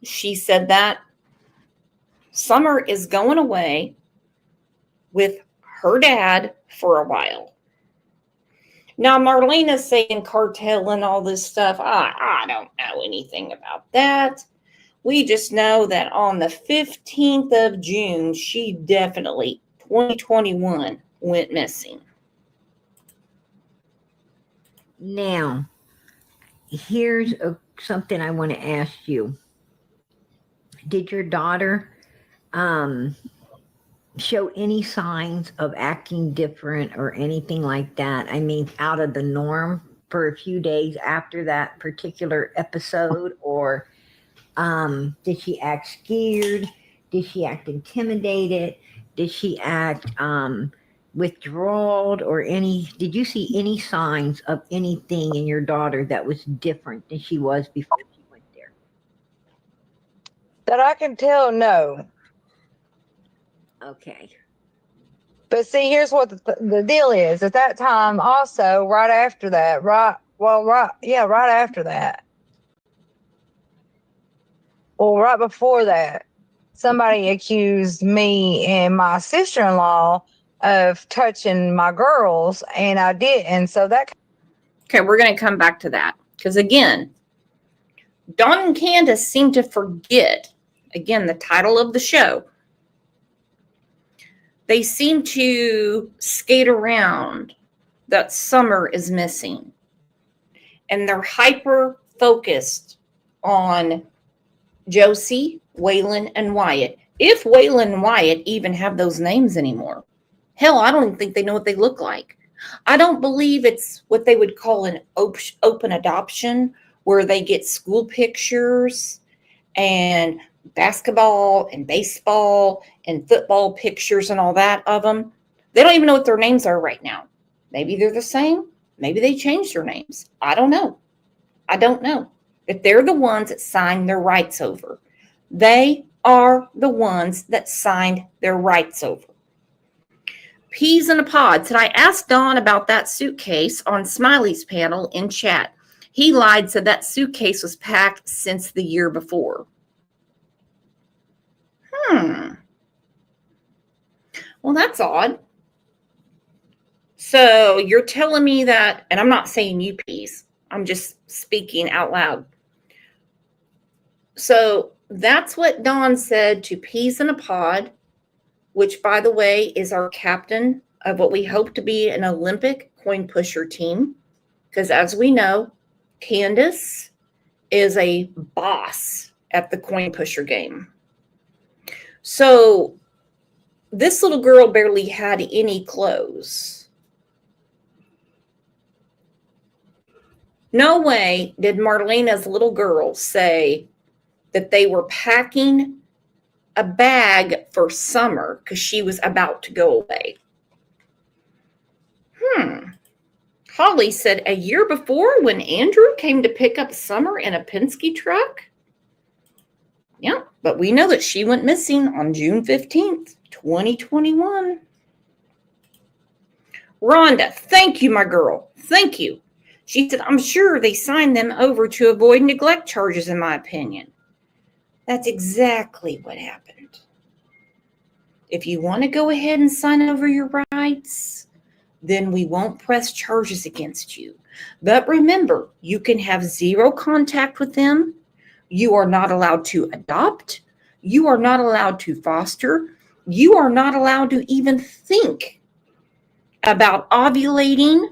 she said that Summer is going away with her dad for a while. Now, Marlena's saying cartel and all this stuff. I don't know anything about that. We just know that on the 15th of June, she definitely, 2021, went missing. Now, here's something I want to ask you. Did your daughter show any signs of acting different or anything like that? I mean, out of the norm for a few days after that particular episode? Or did she act scared? Did she act intimidated? Did she act withdrawal or did you see any signs of anything in your daughter that was different than she was before she went there? That I can tell, no. Okay. But see, here's what the deal is. At that time, also, right after that, right after that. Well, right before that, somebody accused me and my sister-in-law of touching my girls, and I did. And so that. Okay, we're going to come back to that. Because again, Dawn and Candace seem to forget, again, the title of the show. They seem to skate around that Summer is missing. And they're hyper focused on Josie, Waylon, and Wyatt. If Waylon and Wyatt even have those names anymore. Hell, I don't even think they know what they look like. I don't believe it's what they would call an open adoption, where they get school pictures and basketball and baseball and football pictures and all that of them. They don't even know what their names are right now. Maybe they're the same. Maybe they changed their names. I don't know. But they're the ones that signed their rights over. They are the ones that signed their rights over. Peas in a pod said, I asked Don about that suitcase on Smiley's panel in chat. He lied, said that suitcase was packed since the year before. Well, that's odd. So you're telling me that, and I'm not saying you, Peas. I'm just speaking out loud. So that's what Don said to Peas in a Pod, which, by the way, is our captain of what we hope to be an Olympic coin pusher team. Because as we know, Candace is a boss at the coin pusher game. So this little girl barely had any clothes. No way did Marlena's little girl say that they were packing a bag for summer because she was about to go away. Holly said a year before when Andrew came to pick up Summer in a Penske truck. Yeah, but we know that she went missing on June 15th, 2021. Rhonda, thank you, my girl. Thank you. She said, I'm sure they signed them over to avoid neglect charges, in my opinion. That's exactly what happened. If you want to go ahead and sign over your rights, then we won't press charges against you. But remember, you can have zero contact with them. You are not allowed to adopt. You are not allowed to foster. You are not allowed to even think about ovulating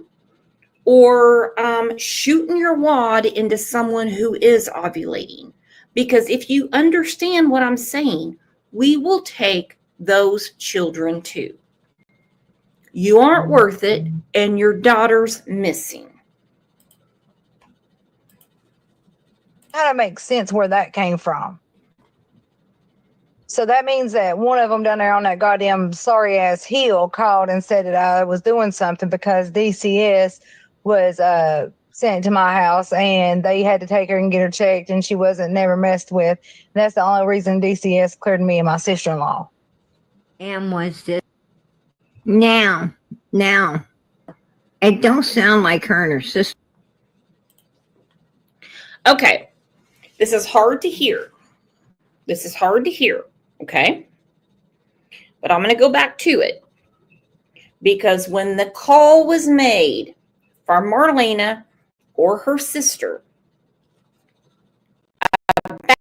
or shooting your wad into someone who is ovulating. Because if you understand what I'm saying, we will take those children too. You aren't worth it, and your daughter's missing. Kind of makes sense where that came from. So that means that one of them down there on that goddamn sorry ass hill called and said that I was doing something because DCS was sent to my house and they had to take her and get her checked and she wasn't never messed with. And that's the only reason DCS cleared me and my sister-in-law. And was this now? It don't sound like her and her sister. Okay, this is hard to hear. Okay? But I'm going to go back to it. Because when the call was made from Marlena or her sister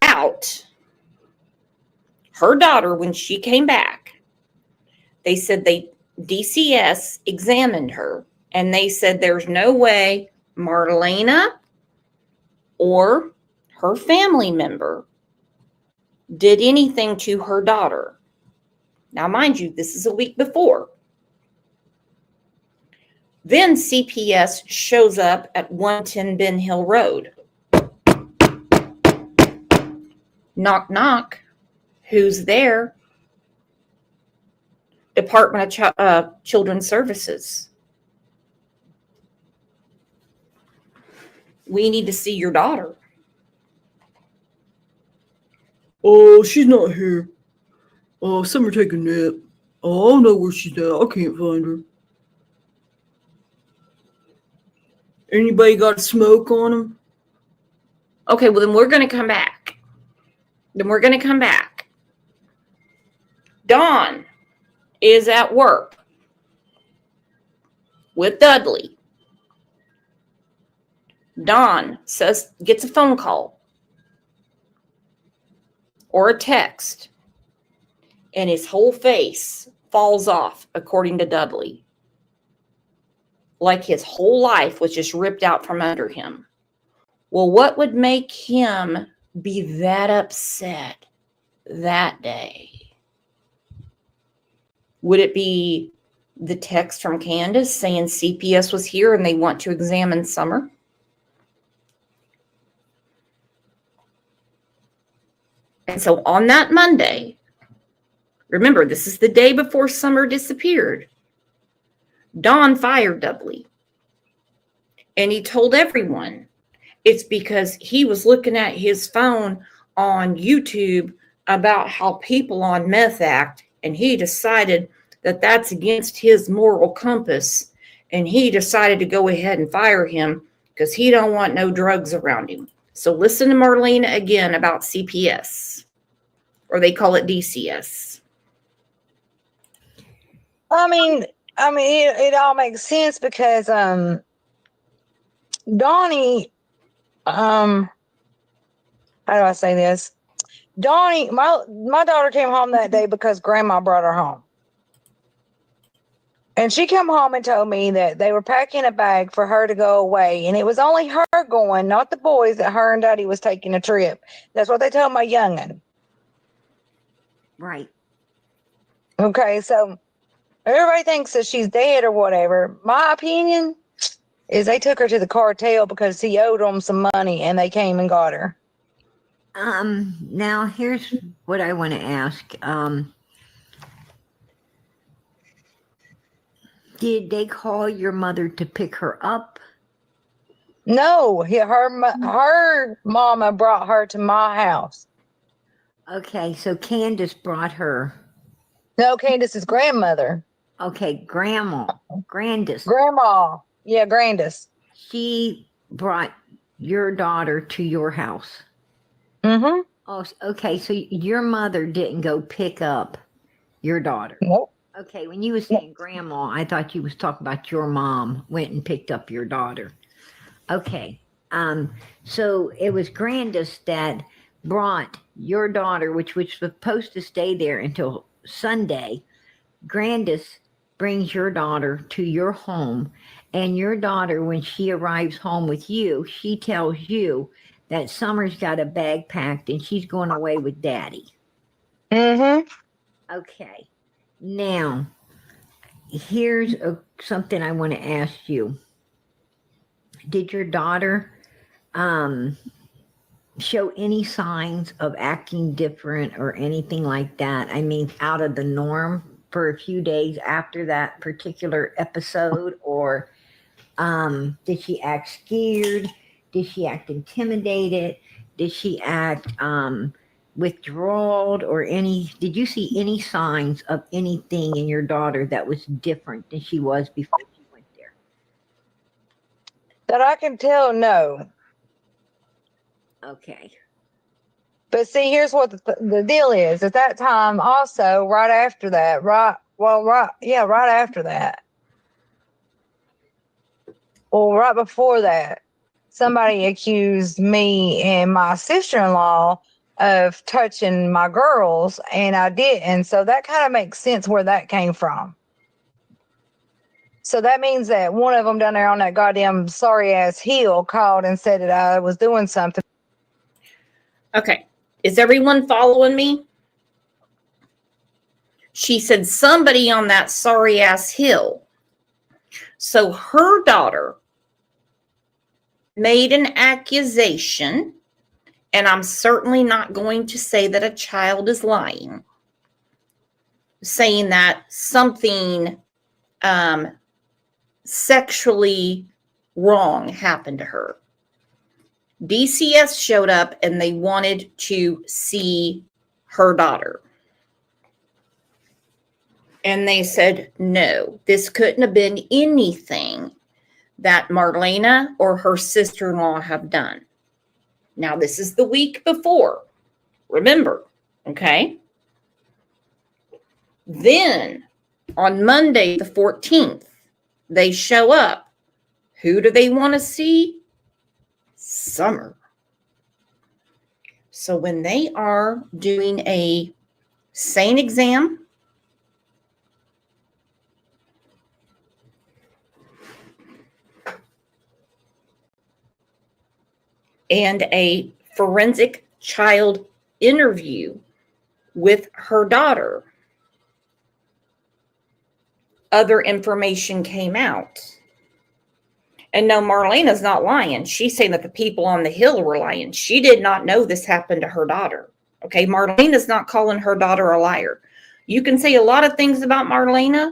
about her daughter when she came back, they said DCS examined her and they said there's no way Marlena or her family member did anything to her daughter. Now, mind you, this is a week before. Then CPS shows up at 110 Ben Hill Road. Knock, knock. Who's there? Department of Children's Services. We need to see your daughter. Oh, she's not here. Oh, Summer take a nap. Oh, I don't know where she's at. I can't find her. Anybody got a smoke on them? Okay, well, then we're going to come back. Dawn is at work with Dudley. Dawn gets a phone call or a text, and his whole face falls off, according to Dudley. Like his whole life was just ripped out from under him. Well, what would make him be that upset that day? Would it be the text from Candace saying CPS was here and they want to examine Summer? And so on that Monday, remember, this is the day before Summer disappeared, Don fired Dudley. And he told everyone it's because he was looking at his phone on YouTube about how people on meth act, and he decided that that's against his moral compass, and he decided to go ahead and fire him because he don't want no drugs around him. So listen to Marlena again about CPS, or they call it DCS. I mean, it all makes sense because Donnie, how do I say this? Donnie, my daughter came home that day because Grandma brought her home. And she came home and told me that they were packing a bag for her to go away. And it was only her going, not the boys, that her and Daddy was taking a trip. That's what they told my young'un. Right. Okay, so everybody thinks that she's dead or whatever. My opinion, is they took her to the cartel because he owed them some money and they came and got her. Now here's what I want to ask. Did they call your mother to pick her up? No, her mama brought her to my house. Okay, so Candace brought her. No, Candace's grandmother. Okay, Grandis. Grandma. Yeah, Grandis. She brought your daughter to your house. Mm-hmm. Oh, okay, so your mother didn't go pick up your daughter. Nope. Okay, when you were saying grandma, I thought you was talking about your mom went and picked up your daughter. Okay, so it was Grandis that brought your daughter, which was supposed to stay there until Sunday. Grandis brings your daughter to your home, and your daughter, when she arrives home with you, she tells you that Summer's got a bag packed and she's going away with Daddy. Mm-hmm. Okay, now here's something I want to ask you. Did your daughter show any signs of acting different or anything like that? I mean, out of the norm for a few days after that particular episode? Or did she act scared? Did she act intimidated? Did she act withdrawal or did you see any signs of anything in your daughter that was different than she was before she went there? That I can tell, no. Okay. But see, here's what the deal is. At that time, also, right after that, right after that. Well, right before that, somebody accused me and my sister-in-law of touching my girls, and I didn't. So that kind of makes sense where that came from. So that means that one of them down there on that goddamn sorry-ass hill called and said that I was doing something. Okay. Is everyone following me? She said somebody on that sorry ass hill. So her daughter made an accusation, and I'm certainly not going to say that a child is lying, saying that something sexually wrong happened to her. DCS showed up and they wanted to see her daughter. And they said, no, this couldn't have been anything that Marlena or her sister-in-law have done. Now, this is the week before. Remember, okay? Then, on Monday the 14th, they show up. Who do they want to see? Summer. So when they are doing a SANE exam, and a forensic child interview with her daughter, other information came out. And no, Marlena's not lying. She's saying that the people on the hill were lying. She did not know this happened to her daughter. Okay, Marlena's not calling her daughter a liar. You can say a lot of things about Marlena.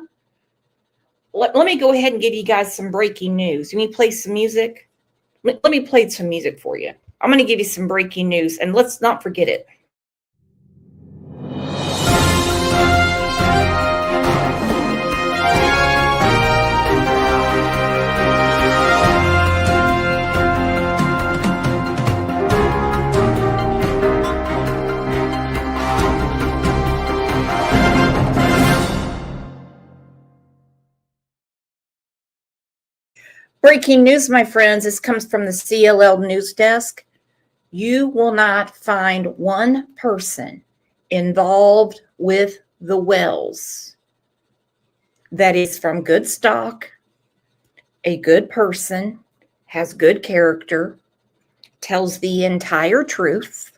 Let me go ahead and give you guys some breaking news. You want me to play some music? Let me play some music for you. I'm going to give you some breaking news, and let's not forget it. Breaking news, my friends. This comes from the CLL News Desk. You will not find one person involved with the Wells that is from good stock, a good person, has good character, tells the entire truth.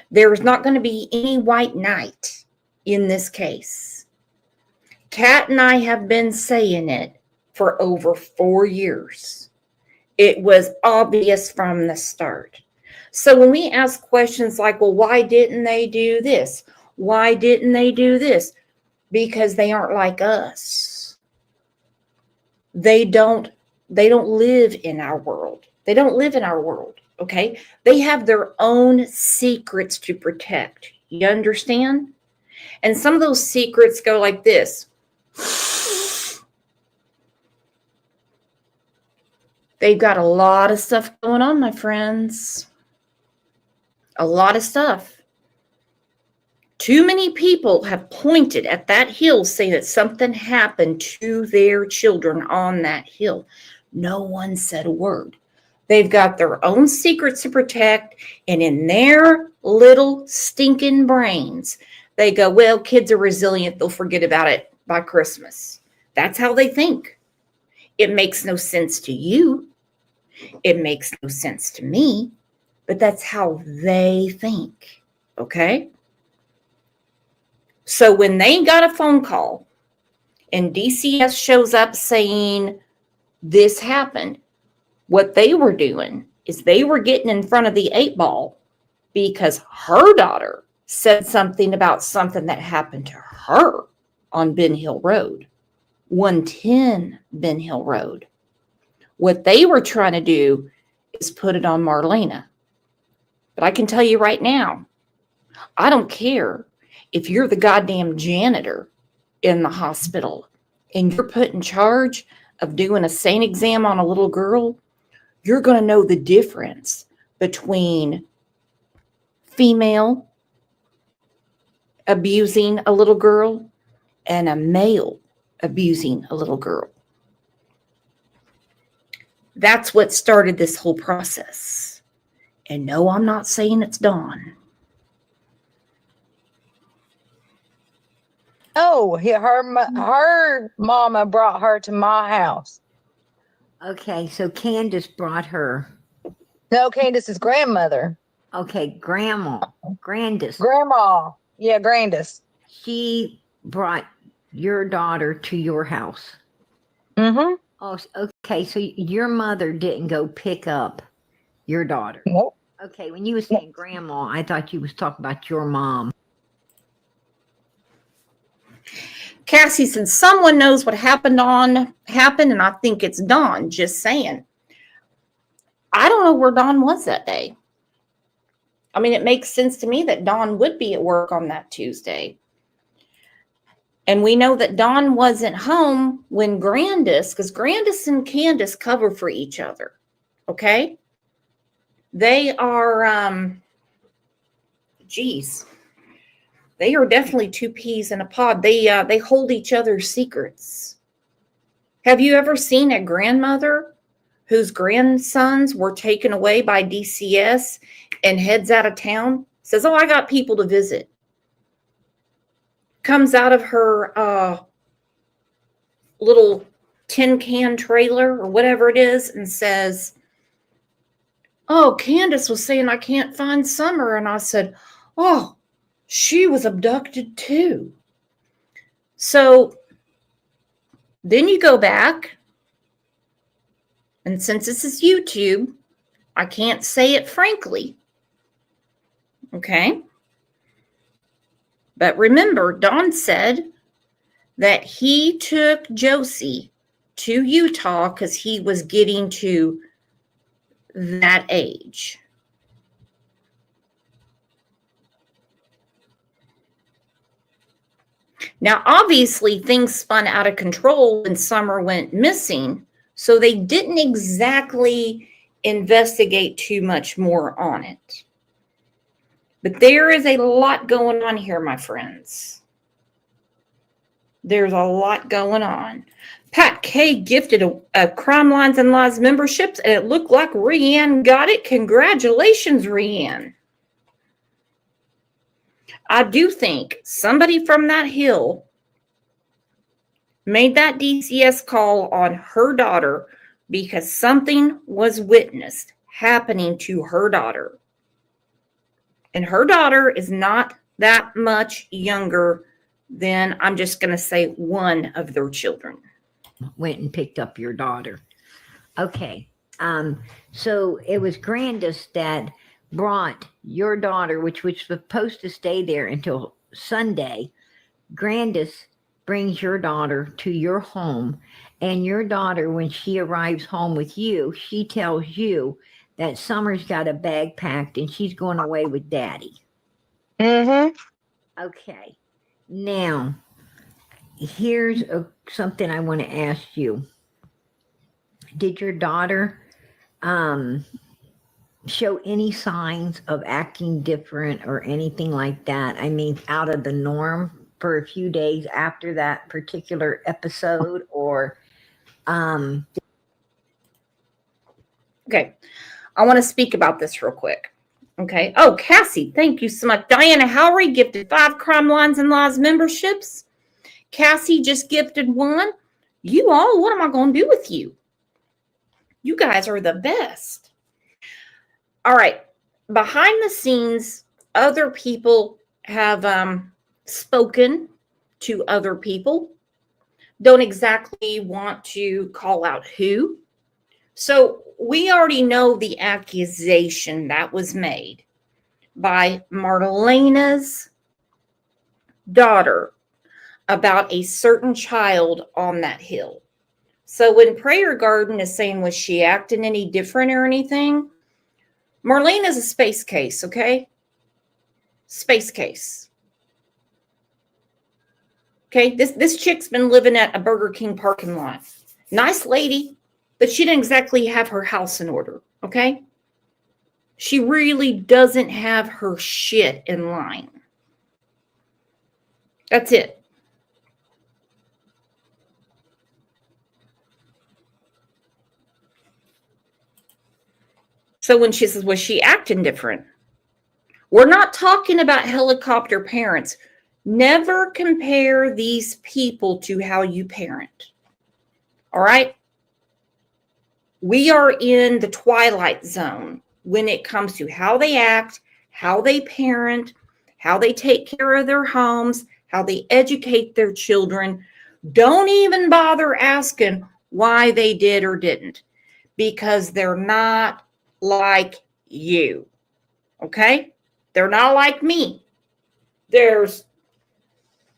There is not going to be any white knight in this case. Kat and I have been saying it for over 4 years. It was obvious from the start. So when we ask questions like, well, why didn't they do this? Why didn't they do this? Because they aren't like us. They don't live in our world. They don't live in our world, okay? They have their own secrets to protect. You understand? And some of those secrets go like this. They've got a lot of stuff going on, my friends. A lot of stuff. Too many people have pointed at that hill saying that something happened to their children on that hill. No one said a word. They've got their own secrets to protect, and in their little stinking brains, they go, well, kids are resilient. They'll forget about it by Christmas. That's how they think. It makes no sense to you. It makes no sense to me, but that's how they think, okay? So when they got a phone call and DCS shows up saying this happened, what they were doing is they were getting in front of the 8 ball because her daughter said something about something that happened to her on Ben Hill Road, 110 Ben Hill Road. What they were trying to do is put it on Marlena. But I can tell you right now, I don't care if you're the goddamn janitor in the hospital and you're put in charge of doing a SANE exam on a little girl, you're going to know the difference between female abusing a little girl and a male abusing a little girl. That's what started this whole process. And no, I'm not saying it's Dawn. Oh, her mama brought her to my house. Okay, so Candace brought her. No, Candace's grandmother. Okay, Grandis. Grandma. Yeah, Grandis. She brought your daughter to your house. Mm-hmm. Oh, okay, so your mother didn't go pick up your daughter. Nope. Okay, when you were saying grandma, I thought you was talking about your mom. Cassie said someone knows what happened, and I think it's Dawn. Just saying. I don't know where Dawn was that day. I mean, it makes sense to me that Dawn would be at work on that Tuesday. And we know that Dawn wasn't home when because Grandis and Candace cover for each other. Okay? They are, they are definitely two peas in a pod. They hold each other's secrets. Have you ever seen a grandmother whose grandsons were taken away by DCS and heads out of town? Says, oh, I got people to visit. Comes out of her little tin can trailer or whatever it is and says, oh, Candace was saying I can't find Summer. And I said, oh, she was abducted too. So then you go back, and since this is YouTube, I can't say it frankly. Okay? But remember, Don said that he took Josie to Utah because he was getting to that age. Now, obviously, things spun out of control when Summer went missing, so they didn't exactly investigate too much more on it. But there is a lot going on here, my friends. There's a lot going on. Pat K gifted a Crime Lines and Lies memberships, and it looked like Rianne got it. Congratulations, Rianne. I do think somebody from that hill made that DCS call on her daughter because something was witnessed happening to her daughter. And her daughter is not that much younger than, I'm just going to say, one of their children. Went and picked up your daughter. Okay. So it was Grandis that brought your daughter, which was supposed to stay there until Sunday. Grandis brings your daughter to your home, and your daughter, when she arrives home with you, she tells you that Summer's got a bag packed and she's going away with Daddy. Mm-hmm. Okay. Now, here's something I want to ask you. Did your daughter show any signs of acting different or anything like that? I mean, out of the norm for a few days after that particular episode, or Okay. I want to speak about this real quick. Okay. Oh, Cassie, thank you so much. Diana Howery gifted 5 Crime Lines and Laws memberships. Cassie just gifted 1. You all, what am I going to do with you? You guys are the best. All right. Behind the scenes, other people have spoken to other people. Don't exactly want to call out who. So we already know the accusation that was made by Marlena's daughter about a certain child on that hill. So when Prayer Garden is saying, was she acting any different or anything? Marlena's a space case, okay? Space case. Okay, this chick's been living at a Burger King parking lot. Nice lady, but she didn't exactly have her house in order, okay? She really doesn't have her shit in line. That's it. So when she says, was she acting different? We're not talking about helicopter parents. Never compare these people to how you parent. All right? We are in the twilight zone when it comes to how they act, how they parent, how they take care of their homes, how they educate their children. Don't even bother asking why they did or didn't, because they're not like you. Okay? They're not like me.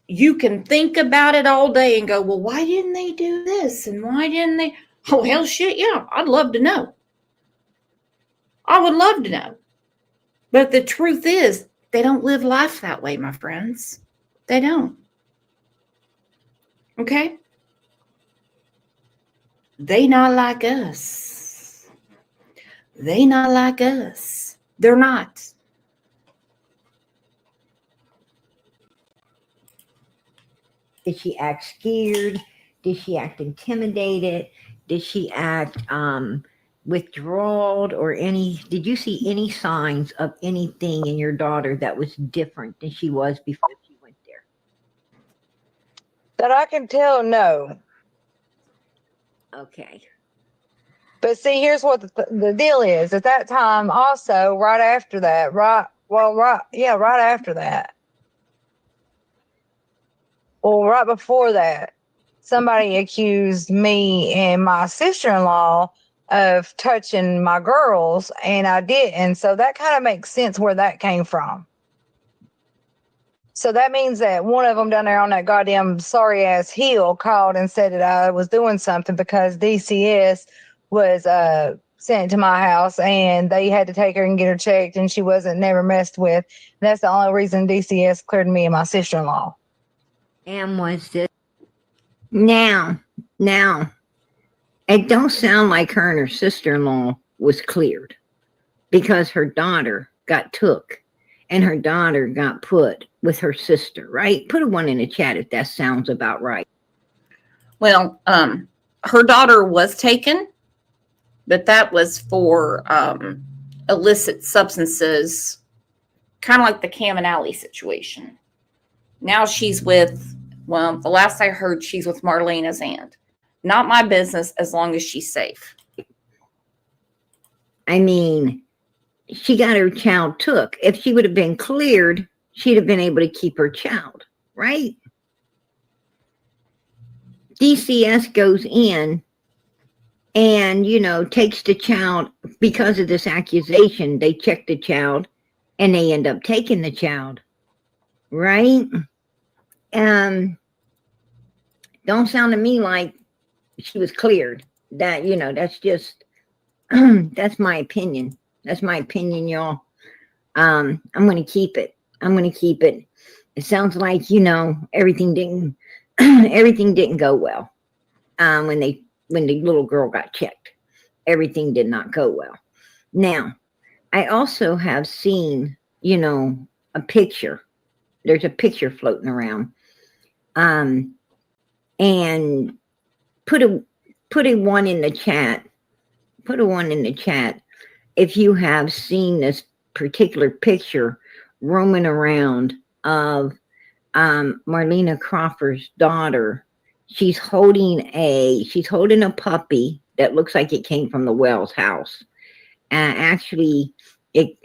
You can think about it all day and go, well, why didn't they do this? And why didn't they? Oh, hell shit, yeah, I'd love to know. I would love to know. But the truth is, they don't live life that way, my friends. They don't. Okay? They not like us. They not like us. They're not. did she act scared? Did she act intimidated? Did she act withdrawal or did you see any signs of anything in your daughter that was different than she was before she went there? That I can tell, no. Okay. But see, here's what the deal is. At that time, also, right after that, right after that. Well, right before that, somebody accused me and my sister-in-law of touching my girls, and I didn't. So that kind of makes sense where that came from. So that means that one of them down there on that goddamn sorry ass hill called and said that I was doing something because DCS was sent to my house and they had to take her and get her checked and she wasn't never messed with. And that's the only reason DCS cleared me and my sister-in-law. And was this now it don't sound like her and her sister-in-law was cleared, because her daughter got took and her daughter got put with her sister, right? Put a 1 in the chat if that sounds about right. Well, her daughter was taken, but that was for illicit substances, kind of like the Cam and Alley situation. Now she's with, well, the last I heard, she's with Marlena's aunt. Not my business as long as she's safe. I mean, she got her child took. If she would have been cleared, she'd have been able to keep her child, right? DCS goes in and, takes the child because of this accusation. They check the child and they end up taking the child, right? Don't sound to me like she was cleared. That, that's just, that's my opinion. That's my opinion, y'all. I'm going to keep it. It sounds like, everything didn't, everything didn't go well. When the little girl got checked, everything did not go well. Now, I also have seen, a picture. There's a picture floating around. And put a one in the chat. Put a one in the chat if you have seen this particular picture roaming around of Marlena Crawford's daughter. She's holding a puppy that looks like it came from the Wells house. Actually, it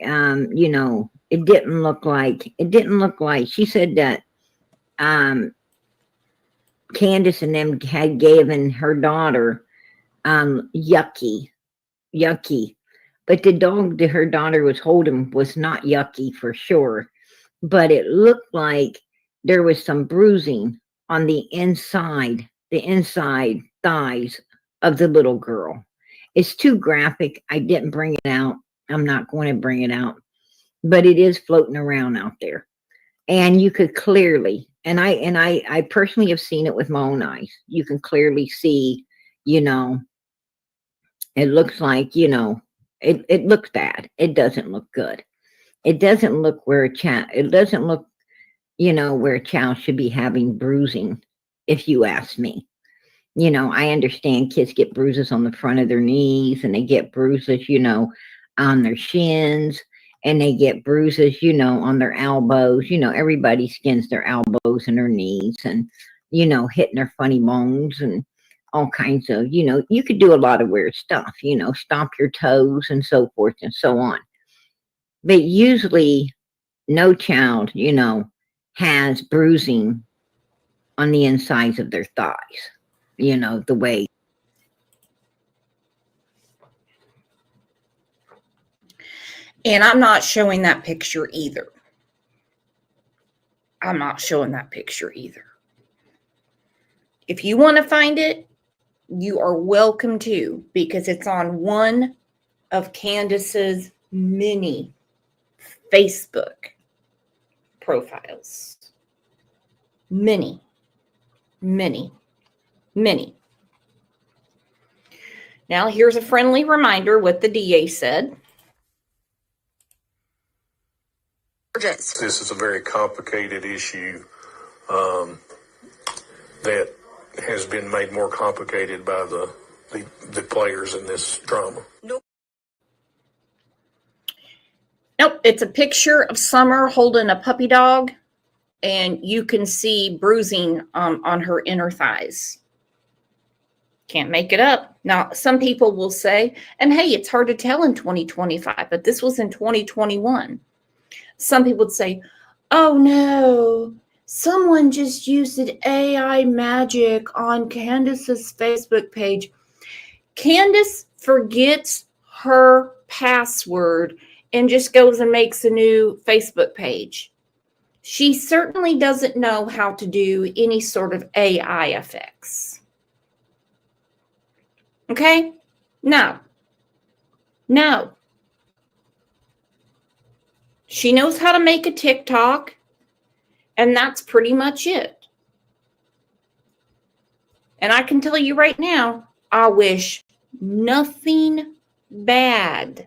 it didn't look like. She said that Candace and them had given her daughter yucky, but the dog that her daughter was holding was not yucky for sure, but it looked like there was some bruising on the inside thighs of the little girl. It's too graphic. I didn't bring it out. I'm not going to bring it out, but it is floating around out there. And you could clearly, and I personally have seen it with my own eyes. You can clearly see, it looks like, it looks bad. It doesn't look good. It doesn't look where a child should be having bruising, if you ask me. I understand kids get bruises on the front of their knees, and they get bruises, on their shins, and they get bruises, on their elbows. Everybody skins their elbows and their knees, and, hitting their funny bones and all kinds of, you could do a lot of weird stuff, stomp your toes and so forth and so on. But usually no child, has bruising on the insides of their thighs, the way. And I'm not showing that picture either. If you want to find it, you are welcome to, because it's on one of Candace's many Facebook profiles. Many. Now, here's a friendly reminder what the DA said. This is a very complicated issue that has been made more complicated by the players in this drama. Nope, it's a picture of Summer holding a puppy dog, and you can see bruising on her inner thighs. Can't make it up. Now, some people will say, and hey, it's hard to tell in 2025, but this was in 2021. Some people would say, oh no, someone just used an AI magic on Candace's Facebook page. Candace forgets her password and just goes and makes a new Facebook page. She certainly doesn't know how to do any sort of AI effects. Okay? No. She knows how to make a TikTok, and that's pretty much it. And I can tell you right now, I wish nothing bad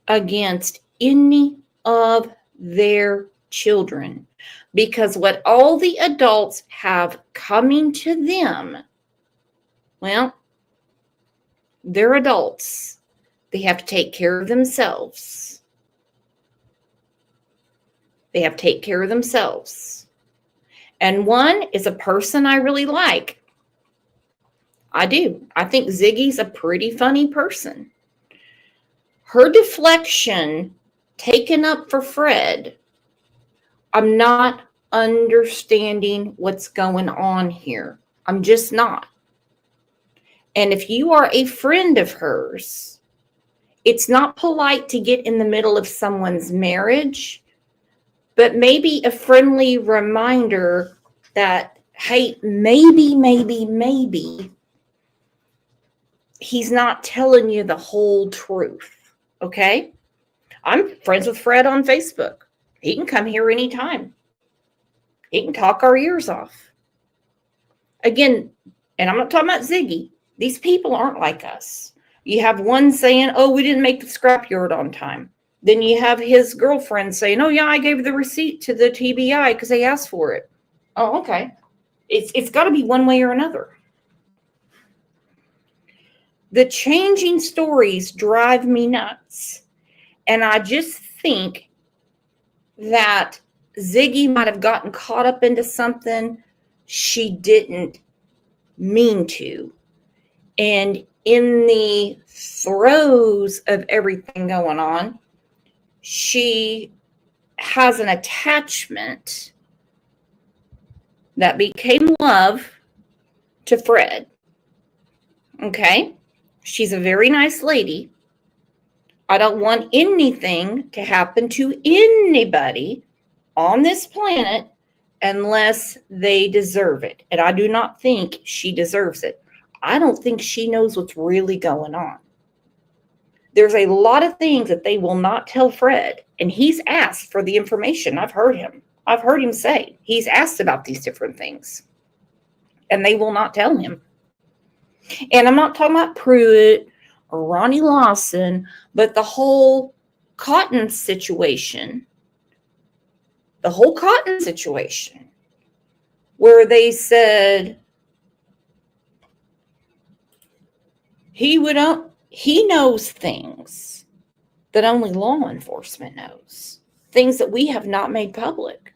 against any of their children, because what all the adults have coming to them, well, they're adults. They have to take care of themselves. And one is a person I really like. I do. I think Ziggy's a pretty funny person. Her deflection taken up for Fred, I'm not understanding what's going on here. I'm just not. And if you are a friend of hers, it's not polite to get in the middle of someone's marriage, but maybe a friendly reminder that, hey, maybe he's not telling you the whole truth. Okay? I'm friends with Fred on Facebook. He can come here anytime. He can talk our ears off. Again, and I'm not talking about Ziggy. These people aren't like us. You have one saying, oh, we didn't make the scrapyard on time. Then you have his girlfriend saying, oh, yeah, I gave the receipt to the TBI because they asked for it. Oh, okay. It's got to be one way or another. The changing stories drive me nuts. And I just think that Ziggy might have gotten caught up into something she didn't mean to. And in the throes of everything going on, she has an attachment that became love to Fred. Okay? She's a very nice lady. I don't want anything to happen to anybody on this planet unless they deserve it. And I do not think she deserves it. I don't think she knows what's really going on. There's a lot of things that they will not tell Fred, and he's asked for the information. I've heard him say he's asked about these different things, and they will not tell him. And I'm not talking about Pruitt or Ronnie Lawson, but the whole Cotton situation. The whole Cotton situation, where they said he knows things that only law enforcement knows, things that we have not made public.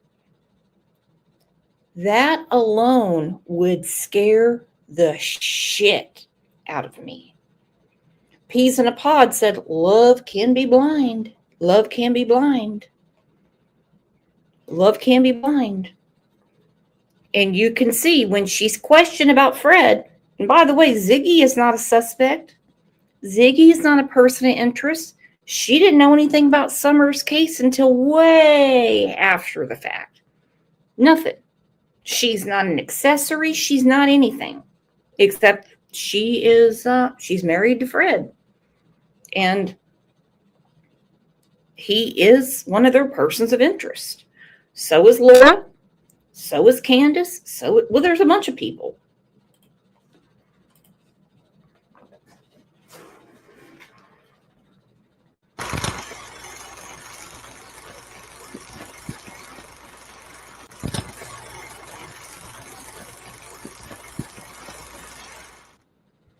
That alone would scare the shit out of me. Peas in a Pod said, love can be blind. Love can be blind. Love can be blind. And you can see when she's questioned about Fred, and by the way, Ziggy is not a suspect. Ziggy is not a person of interest. She didn't know anything about Summer's case until way after the fact. Nothing. She's not an accessory. She's not anything. Except she's married to Fred. And he is one of their persons of interest. So is Laura. So is Candace. Well, there's a bunch of people.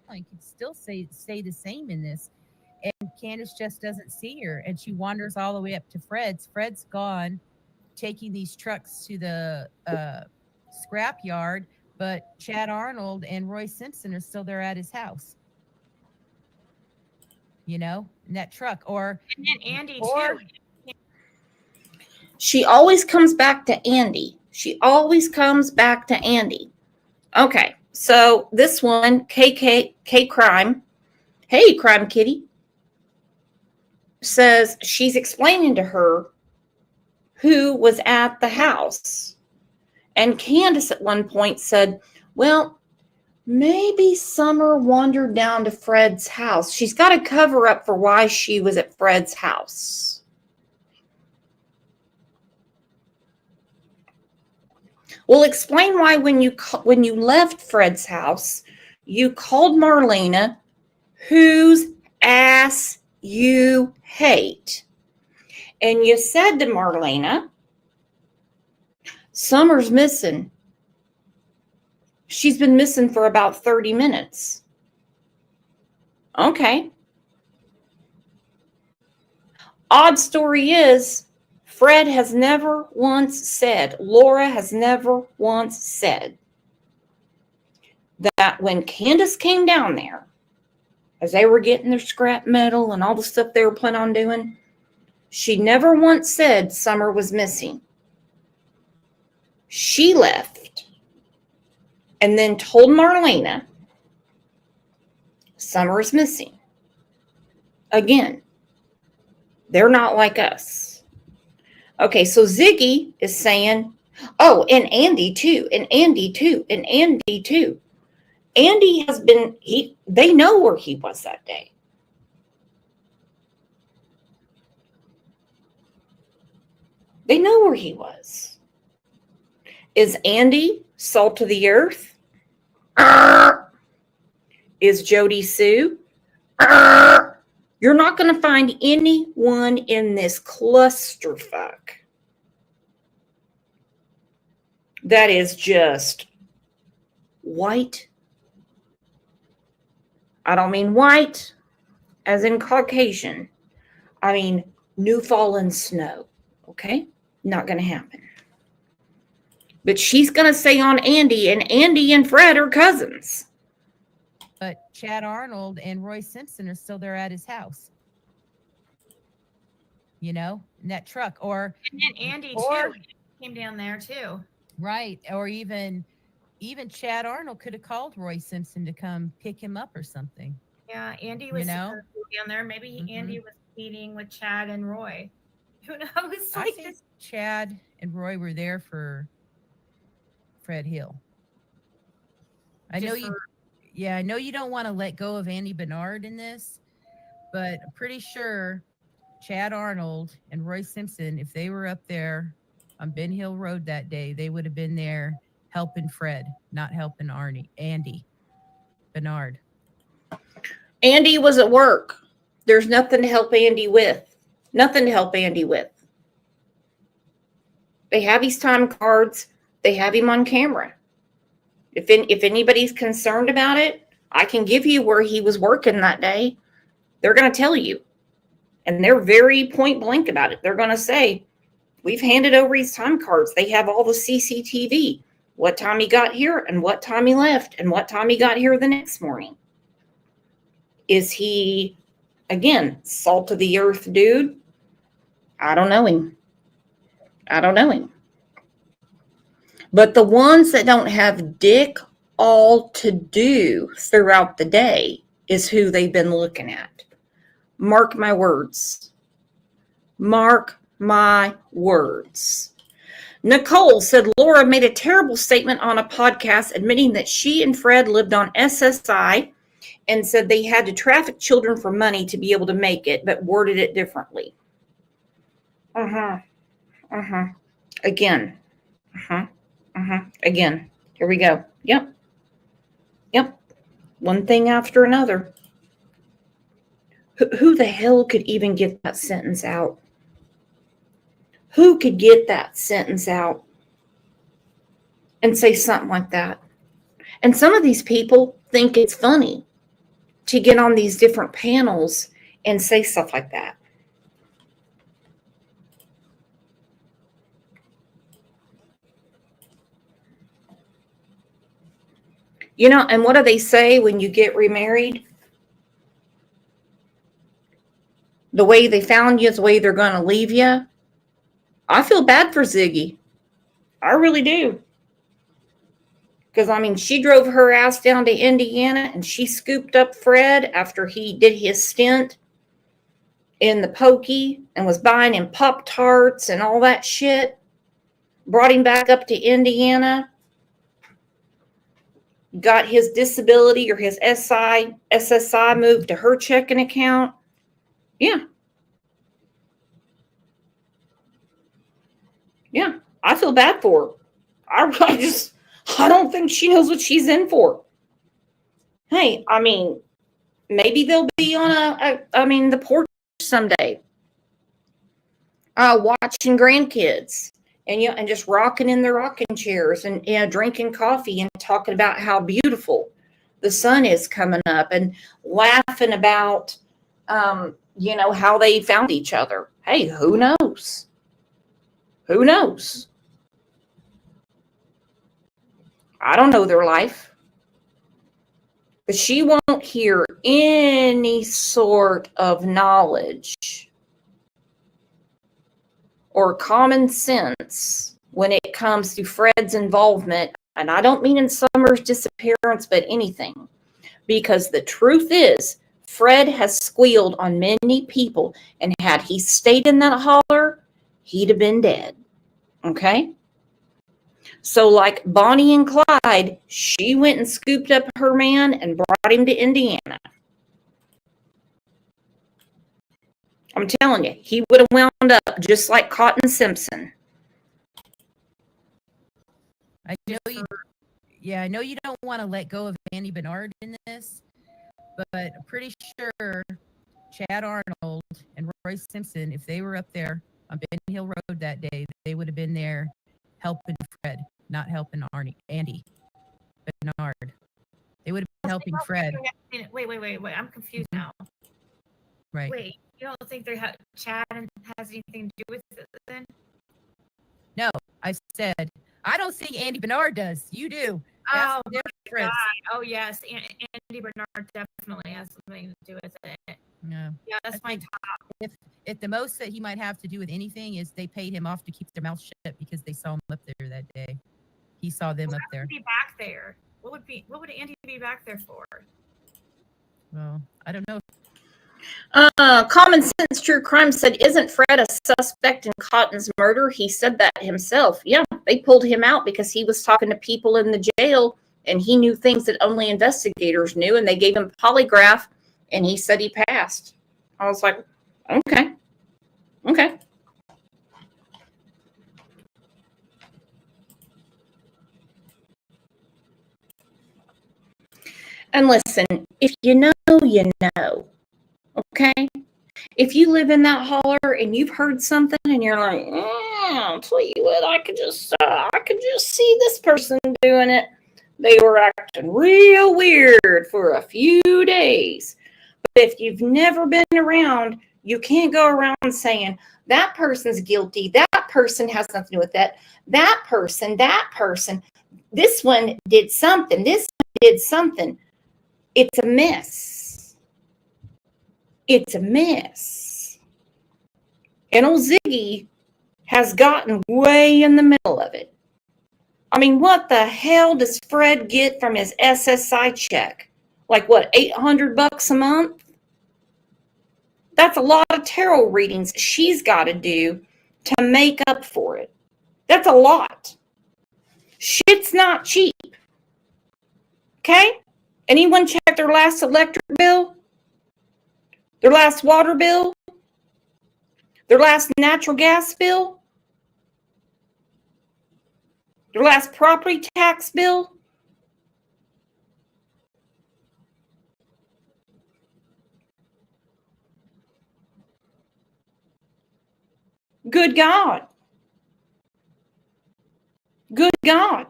I could still stay the same in this. And Candace just doesn't see her, and she wanders all the way up to Fred's. Fred's gone, taking these trucks to the scrap yard, but Chad Arnold and Roy Simpson are still there at his house. You know, in that truck. And then Andy too. She always comes back to Andy. Okay, so this one, K Crime. Hey, Crime Kitty. Says she's explaining to her who was at the house. And Candace at one point said, well, maybe Summer wandered down to Fred's house. She's got to cover up for why she was at Fred's house. Well, explain why when you left Fred's house, you called Marlena, whose ass you hate. And you said to Marlena, Summer's missing. She's been missing for about 30 minutes. Okay. Odd story is, Fred has never once said, Laura has never once said that when Candace came down there, as they were getting their scrap metal and all the stuff they were planning on doing, she never once said Summer was missing. She left and then told Marlena Summer's missing. Again, they're not like us. Okay, so Ziggy is saying, oh, and Andy too, and Andy too, and Andy too. Andy has been, they know where he was that day. They know where he was. Is Andy salt of the earth? Is Jody Sue? You're not going to find anyone in this clusterfuck that is just white. I don't mean white as in Caucasian. I mean new fallen snow. Okay? Not going to happen. But she's going to say on Andy, and Andy and Fred are cousins. But Chad Arnold and Roy Simpson are still there at his house. You know, in that truck. Or And then Andy too came down there too. Right. Or even Chad Arnold could have called Roy Simpson to come pick him up or something. Yeah, Andy was down there. Maybe Andy was meeting with Chad and Roy. Who knows? I think Chad and Roy were there for Fred Hill. I know you don't want to let go of Andy Bernard in this, but I'm pretty sure Chad Arnold and Roy Simpson, if they were up there on Ben Hill Road that day, they would have been there helping Fred, not helping Andy Bernard. Andy was at work. There's nothing to help Andy with. Nothing to help Andy with. They have his time cards. They have him on camera. If anybody's concerned about it, I can give you where he was working that day. They're going to tell you. And they're very point blank about it. They're going to say, we've handed over his time cards. They have all the CCTV. What time he got here and what time he left and what time he got here the next morning. Is he, again, salt of the earth dude? I don't know him. But the ones that don't have dick all to do throughout the day is who they've been looking at. Mark my words. Mark my words. Nicole said Laura made a terrible statement on a podcast admitting that she and Fred lived on SSI and said they had to traffic children for money to be able to make it, but worded it differently. Again. Again. Here we go. Yep. One thing after another. Who the hell could even get that sentence out? Who could get that sentence out and say something like that? And some of these people think it's funny to get on these different panels and say stuff like that. You know, and what do they say when you get remarried? The way they found you is the way they're going to leave you. I feel bad for Ziggy. I really do. Because, I mean, she drove her ass down to Indiana and she scooped up Fred after he did his stint in the pokey and was buying him Pop-Tarts and all that shit. Brought him back up to Indiana. Got his disability or his SSI moved to her checking account. Yeah. Yeah, I feel bad for her. I don't think she knows what she's in for. Hey, I mean, maybe they'll be on the porch someday, watching grandkids and just rocking in their rocking chairs and drinking coffee and talking about how beautiful the sun is coming up and laughing about, how they found each other. Hey, who knows? Who knows? I don't know their life. But she won't hear any sort of knowledge or common sense when it comes to Fred's involvement. And I don't mean in Summer's disappearance, but anything. Because the truth is, Fred has squealed on many people, and had he stayed in that holler, he'd have been dead. Okay? So like Bonnie and Clyde, she went and scooped up her man and brought him to Indiana. I'm telling you, he would have wound up just like Cotton Simpson. I know you. Yeah, I know you don't want to let go of Andy Bernard in this, but I'm pretty sure Chad Arnold and Roy Simpson, if they were up there on Ben Hill Road that day, they would have been there helping Fred, not helping Andy Bernard. They would have been helping Fred. Wait. I'm confused now. Right. Wait, you don't think Chad has anything to do with it then? No, I said, I don't think Andy Bernard does. You do. That's Oh, the difference. God. Oh, yes. Andy Bernard definitely has something to do with it. Yeah. Yeah, that's my top. If the most that he might have to do with anything is they paid him off to keep their mouth shut because they saw him up there that day. He saw them up there. Be back there. What would Andy be back there for? Well, I don't know. Common Sense True Crime said, isn't Fred a suspect in Cotton's murder? He said that himself. Yeah, they pulled him out because he was talking to people in the jail and he knew things that only investigators knew, and they gave him a polygraph and he said he passed. I was like, okay. And listen, if you know, you know. Okay? If you live in that holler and you've heard something and you're like, I'll tell you what, I could just see this person doing it. They were acting real weird for a few days. But if you've never been around, you can't go around saying that person's guilty. That person has nothing to do with that. That person, this one did something. This one did something. It's a mess. It's a mess. And old Ziggy has gotten way in the middle of it. I mean, what the hell does Fred get from his SSI check? Like what, $800 a month? That's a lot of tarot readings she's got to do to make up for it. That's a lot. Shit's not cheap. Okay? Anyone check their last electric bill? Their last water bill? Their last natural gas bill? Their last property tax bill? Good God. Good God.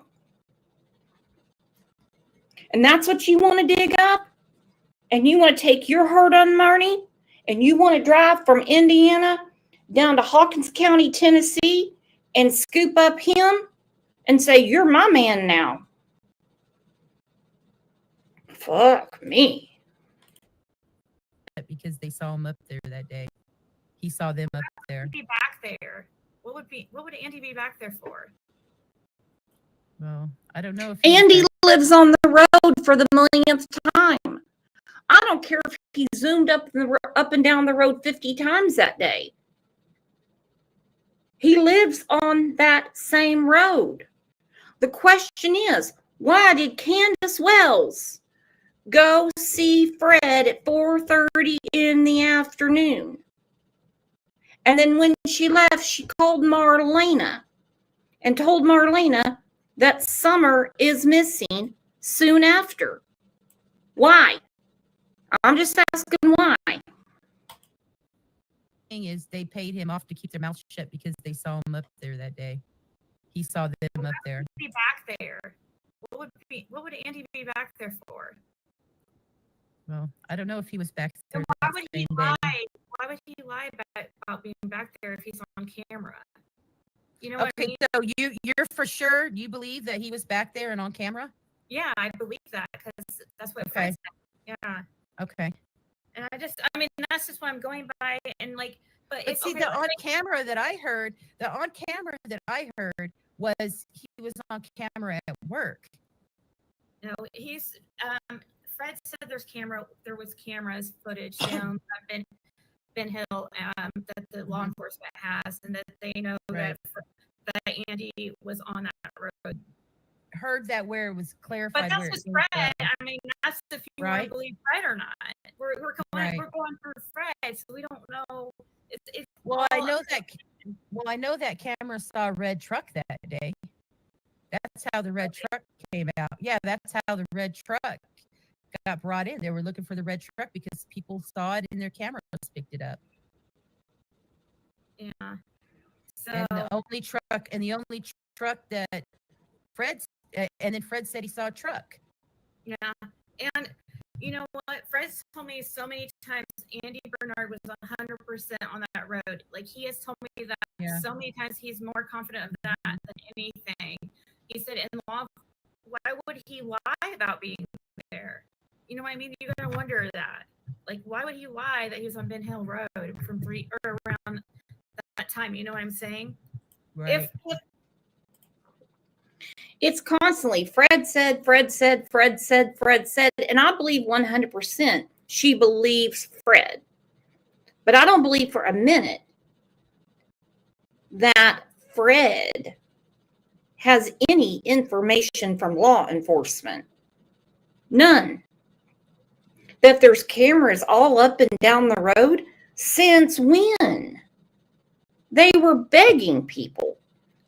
And that's what you want to dig up? And you want to take your hard-earned money and you want to drive from Indiana down to Hawkins County, Tennessee and scoop up him and say, you're my man now. Fuck me. Because they saw him up there that day. He saw them up there. Be back there. What would Andy be back there for? Well, I don't know if Andy lives on the road for the millionth time. I don't care if he zoomed up and down the road 50 times that day. He lives on that same road. The question is, why did Candace Wells go see Fred at 4:30 in the afternoon? And then when she left, she called Marlena and told Marlena that Summer is missing soon after. Why? I'm just asking why. Thing is, they paid him off to keep their mouth shut because they saw him up there that day. He saw them up there. Be back there. What would Andy be back there for? Well, I don't know if he was back there. Why would he lie? Why would he lie about being back there if he's on camera? You know what I mean? So you're for sure, you believe that he was back there and on camera? Yeah, I believe that because that's what Fred said. Yeah. Okay. And that's just what I'm going by. And like, but see, the on camera that I heard was he was on camera at work. No, he's Fred said there was cameras footage down at Ben Hill that the law enforcement has, and that they know Right. that Andy was on that road. Heard that where it was But clarified where that's it with came Fred. from. I mean, that's if you want Right. to believe Fred or not. We're going Right. we're going through Fred, so we don't know. It's Well, I all- know that camera saw a red truck that day. That's how the red truck came out. Yeah, that's how the red truck got brought in. They were looking for the red truck because people saw it and their cameras picked it up. Yeah. So And the only truck that Fred and then Fred said he saw a truck. yeah, and you know what? Fred's told me so many times Andy Bernard was 100% on that road. Like he has told me that so many times. He's more confident of that than anything. He said in law, why would he lie about being there? You know what I mean? You're gonna wonder that. Like, why would he lie that he was on Ben Hill Road from around that time? You know what I'm saying? Right. If It's constantly Fred said, Fred said, Fred said, Fred said, and I believe 100% she believes Fred. But I don't believe for a minute that Fred has any information from law enforcement. None. That there's cameras all up and down the road. Since when? They were begging people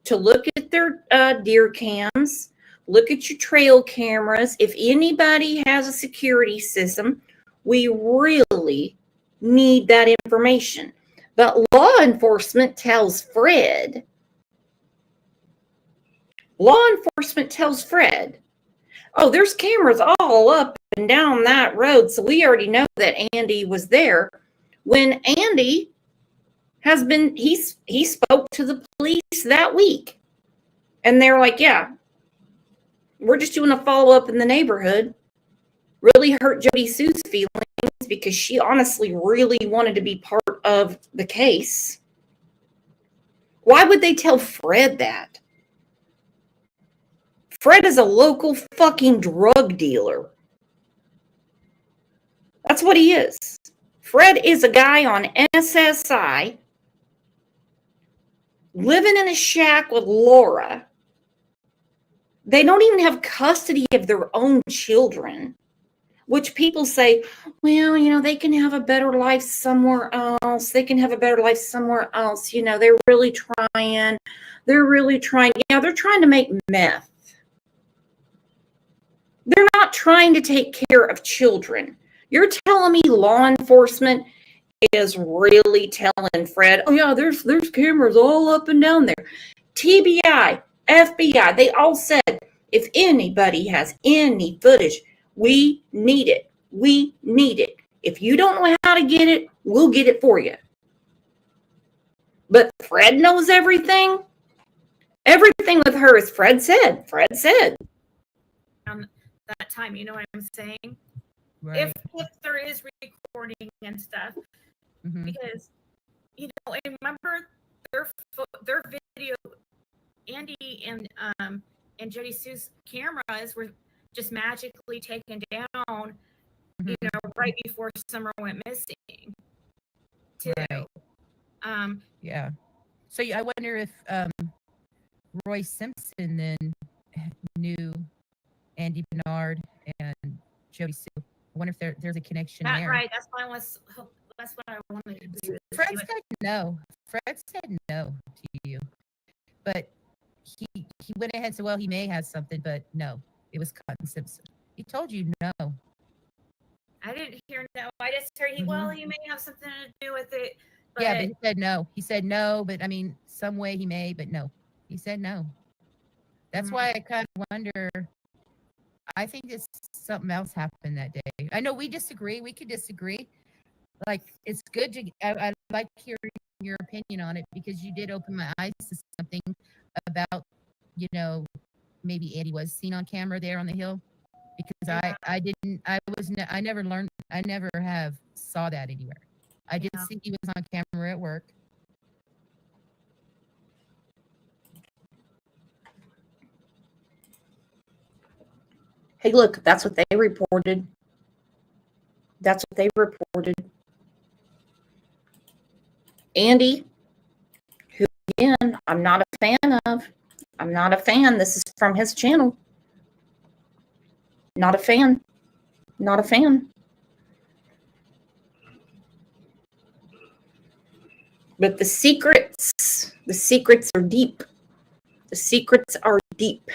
to look at their deer cams, look at your trail cameras. If anybody has a security system, we really need that information. But law enforcement tells Fred, oh, there's cameras all up and down that road, so we already know that Andy was there. When Andy has been, he spoke to the police that week, and they're like, yeah, we're just doing a follow-up in the neighborhood. Really hurt Jody Sue's feelings because she honestly really wanted to be part of the case. Why would they tell Fred that? Fred is a local fucking drug dealer. That's what he is. Fred is a guy on SSI living in a shack with Laura. They don't even have custody of their own children, which people say, well, you know, they can have a better life somewhere else. They can have a better life somewhere else. You know, they're really trying. Yeah, they're trying to make meth. They're not trying to take care of children. You're telling me law enforcement is really telling Fred, oh yeah, there's cameras all up and down there. TBI, FBI, they all said, if anybody has any footage, we need it. We need it. If you don't know how to get it, we'll get it for you. But Fred knows everything. Everything with her is Fred said. Fred said. That time, you know what I'm saying? Right. If there is recording and stuff, because you know, and remember their video, Andy and Jody Sue's cameras were just magically taken down, you know, right before Summer went missing. Too. Right. Yeah. So I wonder if Roy Simpson then knew Andy Bernard and Jody Sue. I wonder if there's a connection there. Right. That's what I wanted to do. Fred said no. Fred said no to you, but he went ahead and said, well, he may have something, but no, it was Cotton Simpson. He told you no. I didn't hear no. I just heard well, he may have something to do with it. But yeah, but he said no. He said no, but I mean, some way he may, but no. He said no. That's why I kind of wonder. I think it's something else happened that day. I know we disagree. We could disagree. Like, it's good to, I like hearing your opinion on it because you did open my eyes to something about, you know, maybe Eddie was seen on camera there on the hill because I never have saw that anywhere. I did see he was on camera at work. Hey, look, that's what they reported. That's what they reported. Andy, who again, I'm not a fan of. I'm not a fan. This is from his channel. Not a fan. Not a fan. But the secrets are deep. The secrets are deep.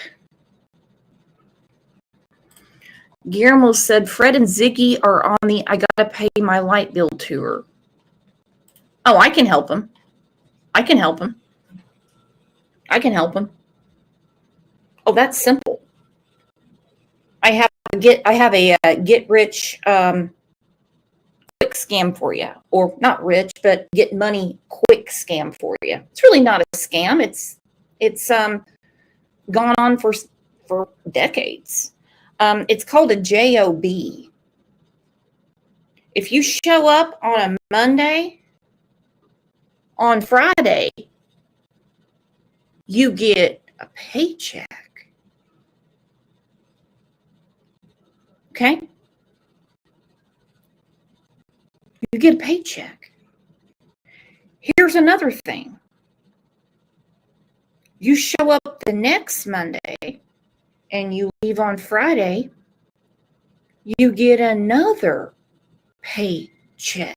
Guillermo said, Fred and Ziggy are on the I gotta pay my light bill tour. Oh, I can help him. I can help him. I can help him. Oh, that's simple. I have a get rich quick scam for you, or not rich, but get money quick scam for you. It's really not a scam. It's gone on for decades. It's called a JOB. If you show up on a Monday, on Friday, you get a paycheck. Okay? You get a paycheck. Here's another thing. You show up the next Monday and you leave on Friday, you get another paycheck.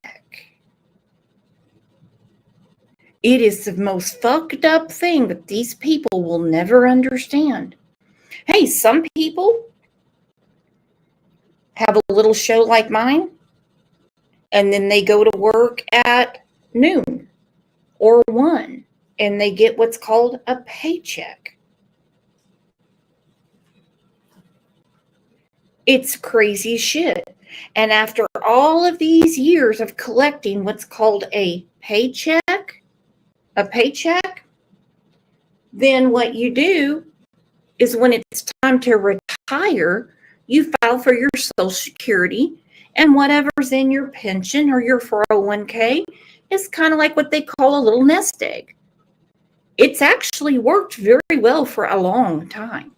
It is the most fucked up thing that these people will never understand. Hey, some people have a little show like mine, and then they go to work at noon or 1, and they get what's called a paycheck. It's crazy shit. And after all of these years of collecting what's called a paycheck, then what you do is when it's time to retire, you file for your Social Security, and whatever's in your pension or your 401k is kind of like what they call a little nest egg. It's actually worked very well for a long time.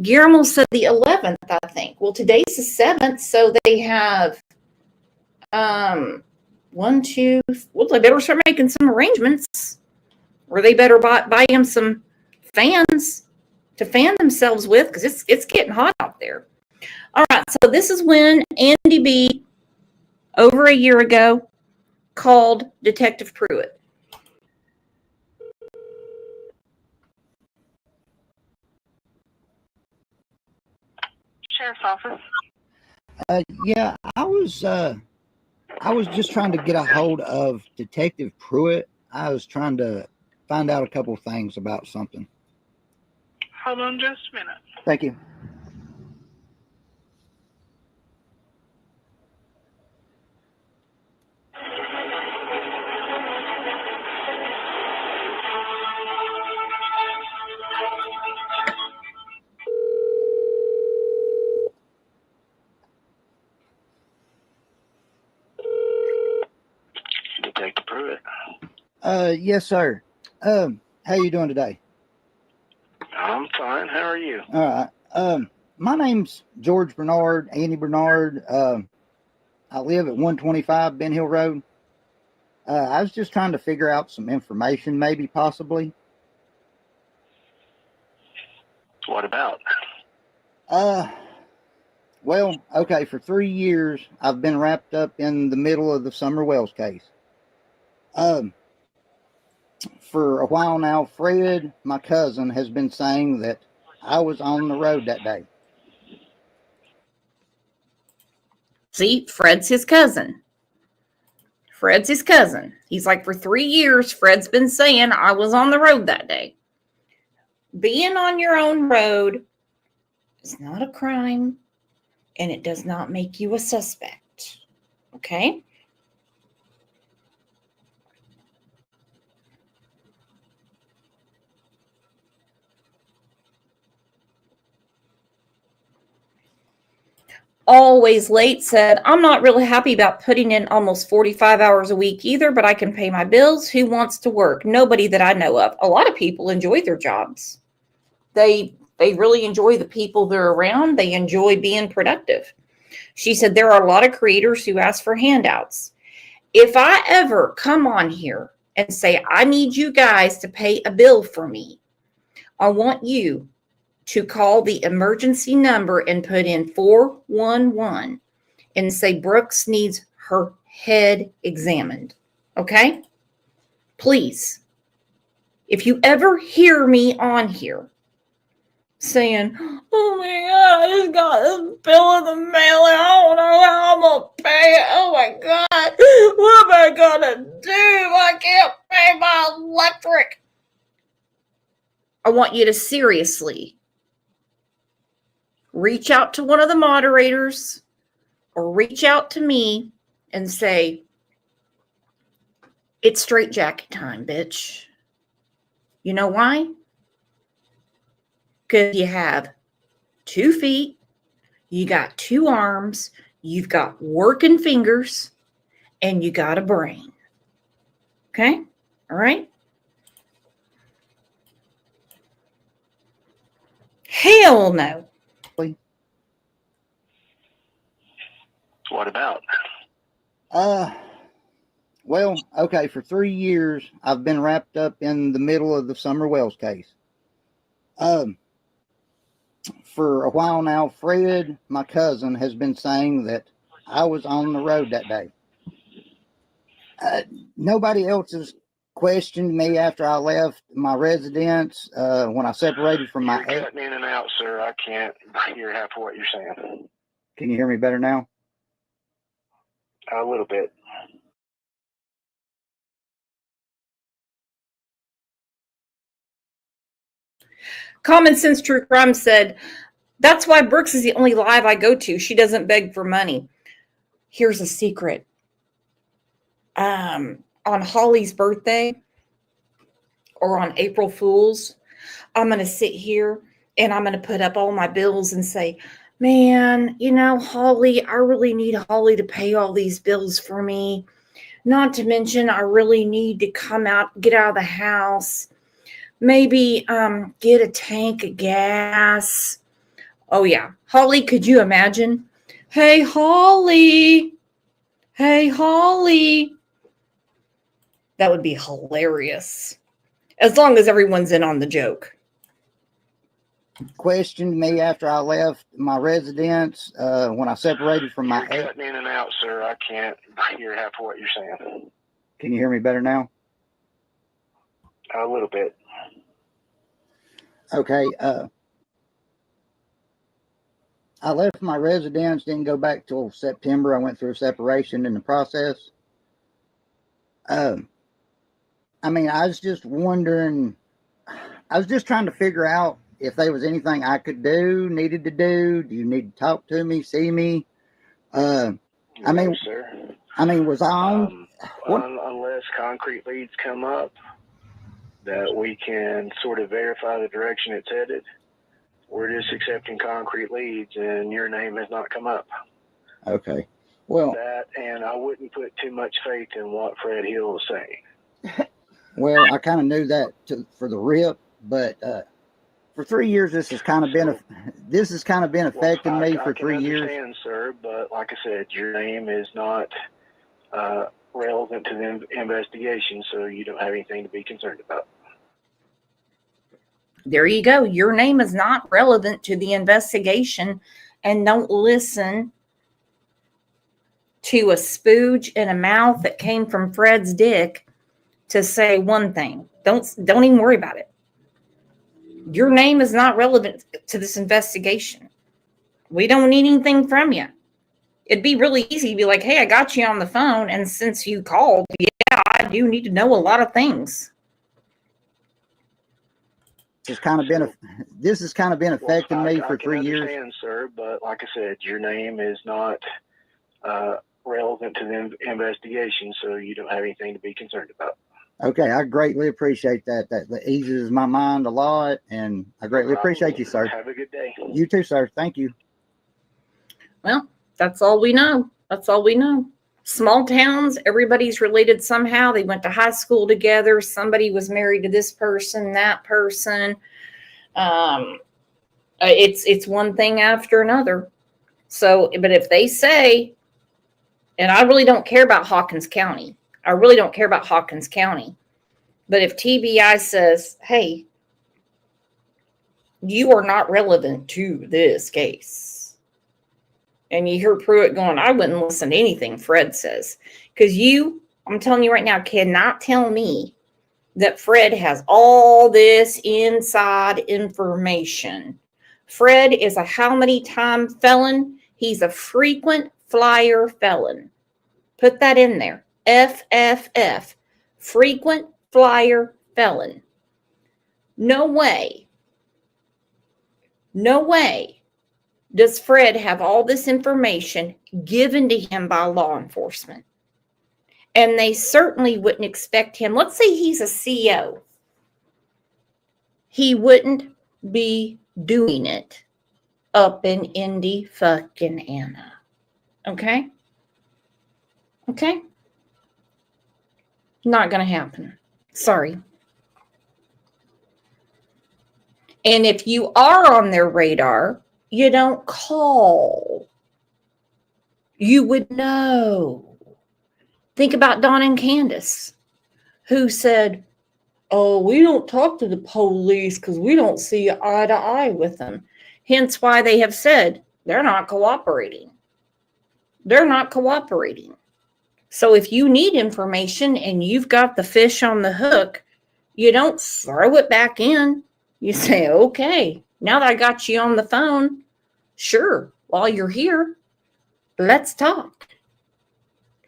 Guillermo said the 11th, I think. Well, today's the 7th, so they have 1, 2. Well, they better start making some arrangements, or they better buy him some fans to fan themselves with, because it's getting hot out there. All right, so this is when Andy B, over a year ago, called Detective Puit. Sheriff's office. Yeah, I was just trying to get a hold of Detective Puit. I was trying to find out a couple of things about something. Hold on just a minute. Thank you. Detective Puit. Yes, sir. How you doing today? I'm fine. How are you? All right. My name's George Bernard, Andy Bernard. I live at 125 Ben Hill Road. I was just trying to figure out some information, maybe, possibly. What about? Well, okay, for 3 years, I've been wrapped up in the middle of the Summer Wells case. For a while now, Fred, my cousin, has been saying that I was on the road that day. See, Fred's his cousin. Fred's his cousin. He's like, for 3 years, Fred's been saying I was on the road that day. Being on your own road is not a crime, and it does not make you a suspect. Okay? Always Late said, I'm not really happy about putting in almost 45 hours a week either, but I can pay my bills. Who wants to work? Nobody that I know of. A lot of people enjoy their jobs. They really enjoy the people they're around. They enjoy being productive. She said, there are a lot of creators who ask for handouts. If I ever come on here and say, I need you guys to pay a bill for me, I want you to call the emergency number and put in 411 and say Brooks needs her head examined. Okay? Please. If you ever hear me on here saying, oh my God, I just got this bill in the mail and I don't know how I'm going to pay it. Oh my God, what am I going to do? I can't pay my electric. I want you to seriously reach out to one of the moderators or reach out to me and say, it's straitjacket time, bitch. You know why? Because you have 2 feet, you got 2 arms, you've got working fingers, and you got a brain. Okay? All right? Hell no. What about? Well, okay, for 3 years, I've been wrapped up in the middle of the Summer Wells case. For a while now, Fred, my cousin, has been saying that I was on the road that day. Nobody else has questioned me after I left my residence, when I separated from my You're cutting in and out, sir. I can't hear half of what you're saying. Can you hear me better now? A little bit. Common Sense True Crime said, that's why Brooks is the only live I go to. She doesn't beg for money. Here's a secret. On Holly's birthday or on April Fool's, I'm going to sit here and I'm going to put up all my bills and say, man, you know, Holly, I really need Holly to pay all these bills for me. Not to mention, I really need to get out of the house. Maybe get a tank of gas. Oh, yeah. Holly, could you imagine? Hey, Holly. Hey, Holly. That would be hilarious. As long as everyone's in on the joke. Questioned me after I left my residence, when I separated from my You're cutting in and out, sir. I can't hear half of what you're saying. Can you hear me better now? A little bit. Okay. I left my residence, didn't go back till September. I went through a separation in the process. I mean, I was just wondering, I was just trying to figure out if there was anything I could do, needed to do. Do you need to talk to me, see me? I mean, sir. I mean, was I on? Unless concrete leads come up that we can sort of verify the direction it's headed, we're just accepting concrete leads, and your name has not come up. Okay. Well, that, and I wouldn't put too much faith in what Fred Hill is saying. Well, I kind of knew that for the rip, but for 3 years, this has kind of been affecting me for 3 years. I understand, sir, but like I said, your name is not relevant to the investigation, so you don't have anything to be concerned about. There you go. Your name is not relevant to the investigation, and don't listen to a spooge in a mouth that came from Fred's dick to say one thing. Don't even worry about it. Your name is not relevant to this investigation. We don't need anything from you. It'd be really easy to be like, hey, I got you on the phone, and since you called, yeah, I do need to know a lot of things. This has kind of been affecting me for 3 years. I understand, sir, but like I said, your name is not relevant to the investigation, so you don't have anything to be concerned about. Okay, I greatly appreciate that. That eases my mind a lot, and I greatly appreciate you, sir. Have a good day. You too, sir. Thank you. Well, that's all we know. That's all we know. Small towns, everybody's related somehow. They went to high school together. Somebody was married to this person, that person. It's one thing after another. So, but if they say, and I really don't care about Hawkins County. I really don't care about Hawkins County. But if TBI says, hey, you are not relevant to this case, and you hear Pruitt going, I wouldn't listen to anything Fred says. Because you, I'm telling you right now, cannot tell me that Fred has all this inside information. Fred is a how many time felon? He's a frequent flyer felon. Put that in there. FFF. Frequent flyer felon. No way does Fred have all this information given to him by law enforcement. And they certainly wouldn't expect him. Let's say he's a CO. He wouldn't be doing it up in Indy fucking Anna. Okay? Okay? Not going to happen. Sorry. And if you are on their radar, you don't call. You would know. Think about Don and Candace, who said, oh, we don't talk to the police because we don't see eye to eye with them. Hence why they have said they're not cooperating. They're not cooperating. So if you need information and you've got the fish on the hook, you don't throw it back in. You say, okay, now that I got you on the phone, sure, while you're here, let's talk.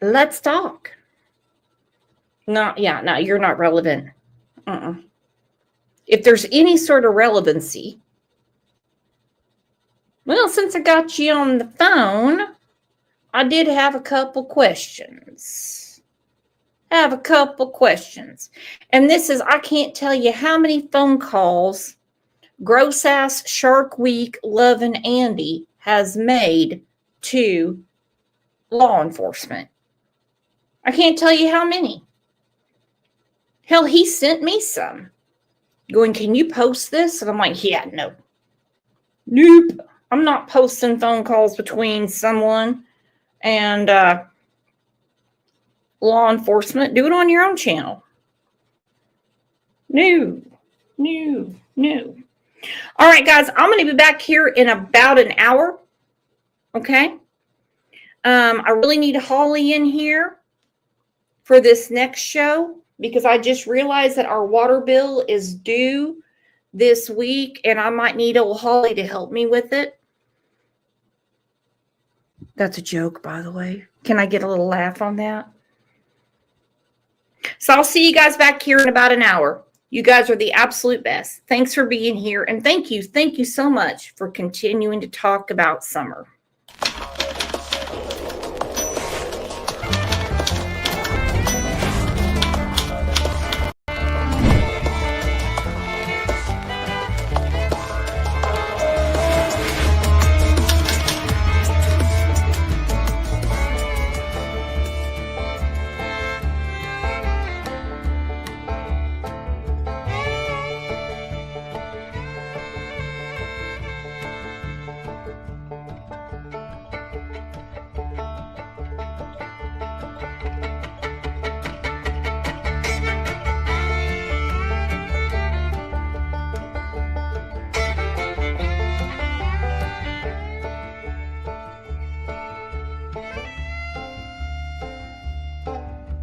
Let's talk. No, you're not relevant. If there's any sort of relevancy, well, since I got you on the phone, I did have a couple questions. And this is, I can't tell you how many phone calls Gross Ass Shark Week Lovin' Andy has made to law enforcement. I can't tell you how many. Hell, he sent me some. Going, can you post this? And I'm like, yeah, no. Nope. I'm not posting phone calls between someone and law enforcement. Do it on your own channel. No. All right, guys, I'm going to be back here in about an hour. Okay? I really need Holly in here for this next show because I just realized that our water bill is due this week and I might need old Holly to help me with it. That's a joke, by the way. Can I get a little laugh on that? So I'll see you guys back here in about an hour. You guys are the absolute best. Thanks for being here. And thank you so much for continuing to talk about summer.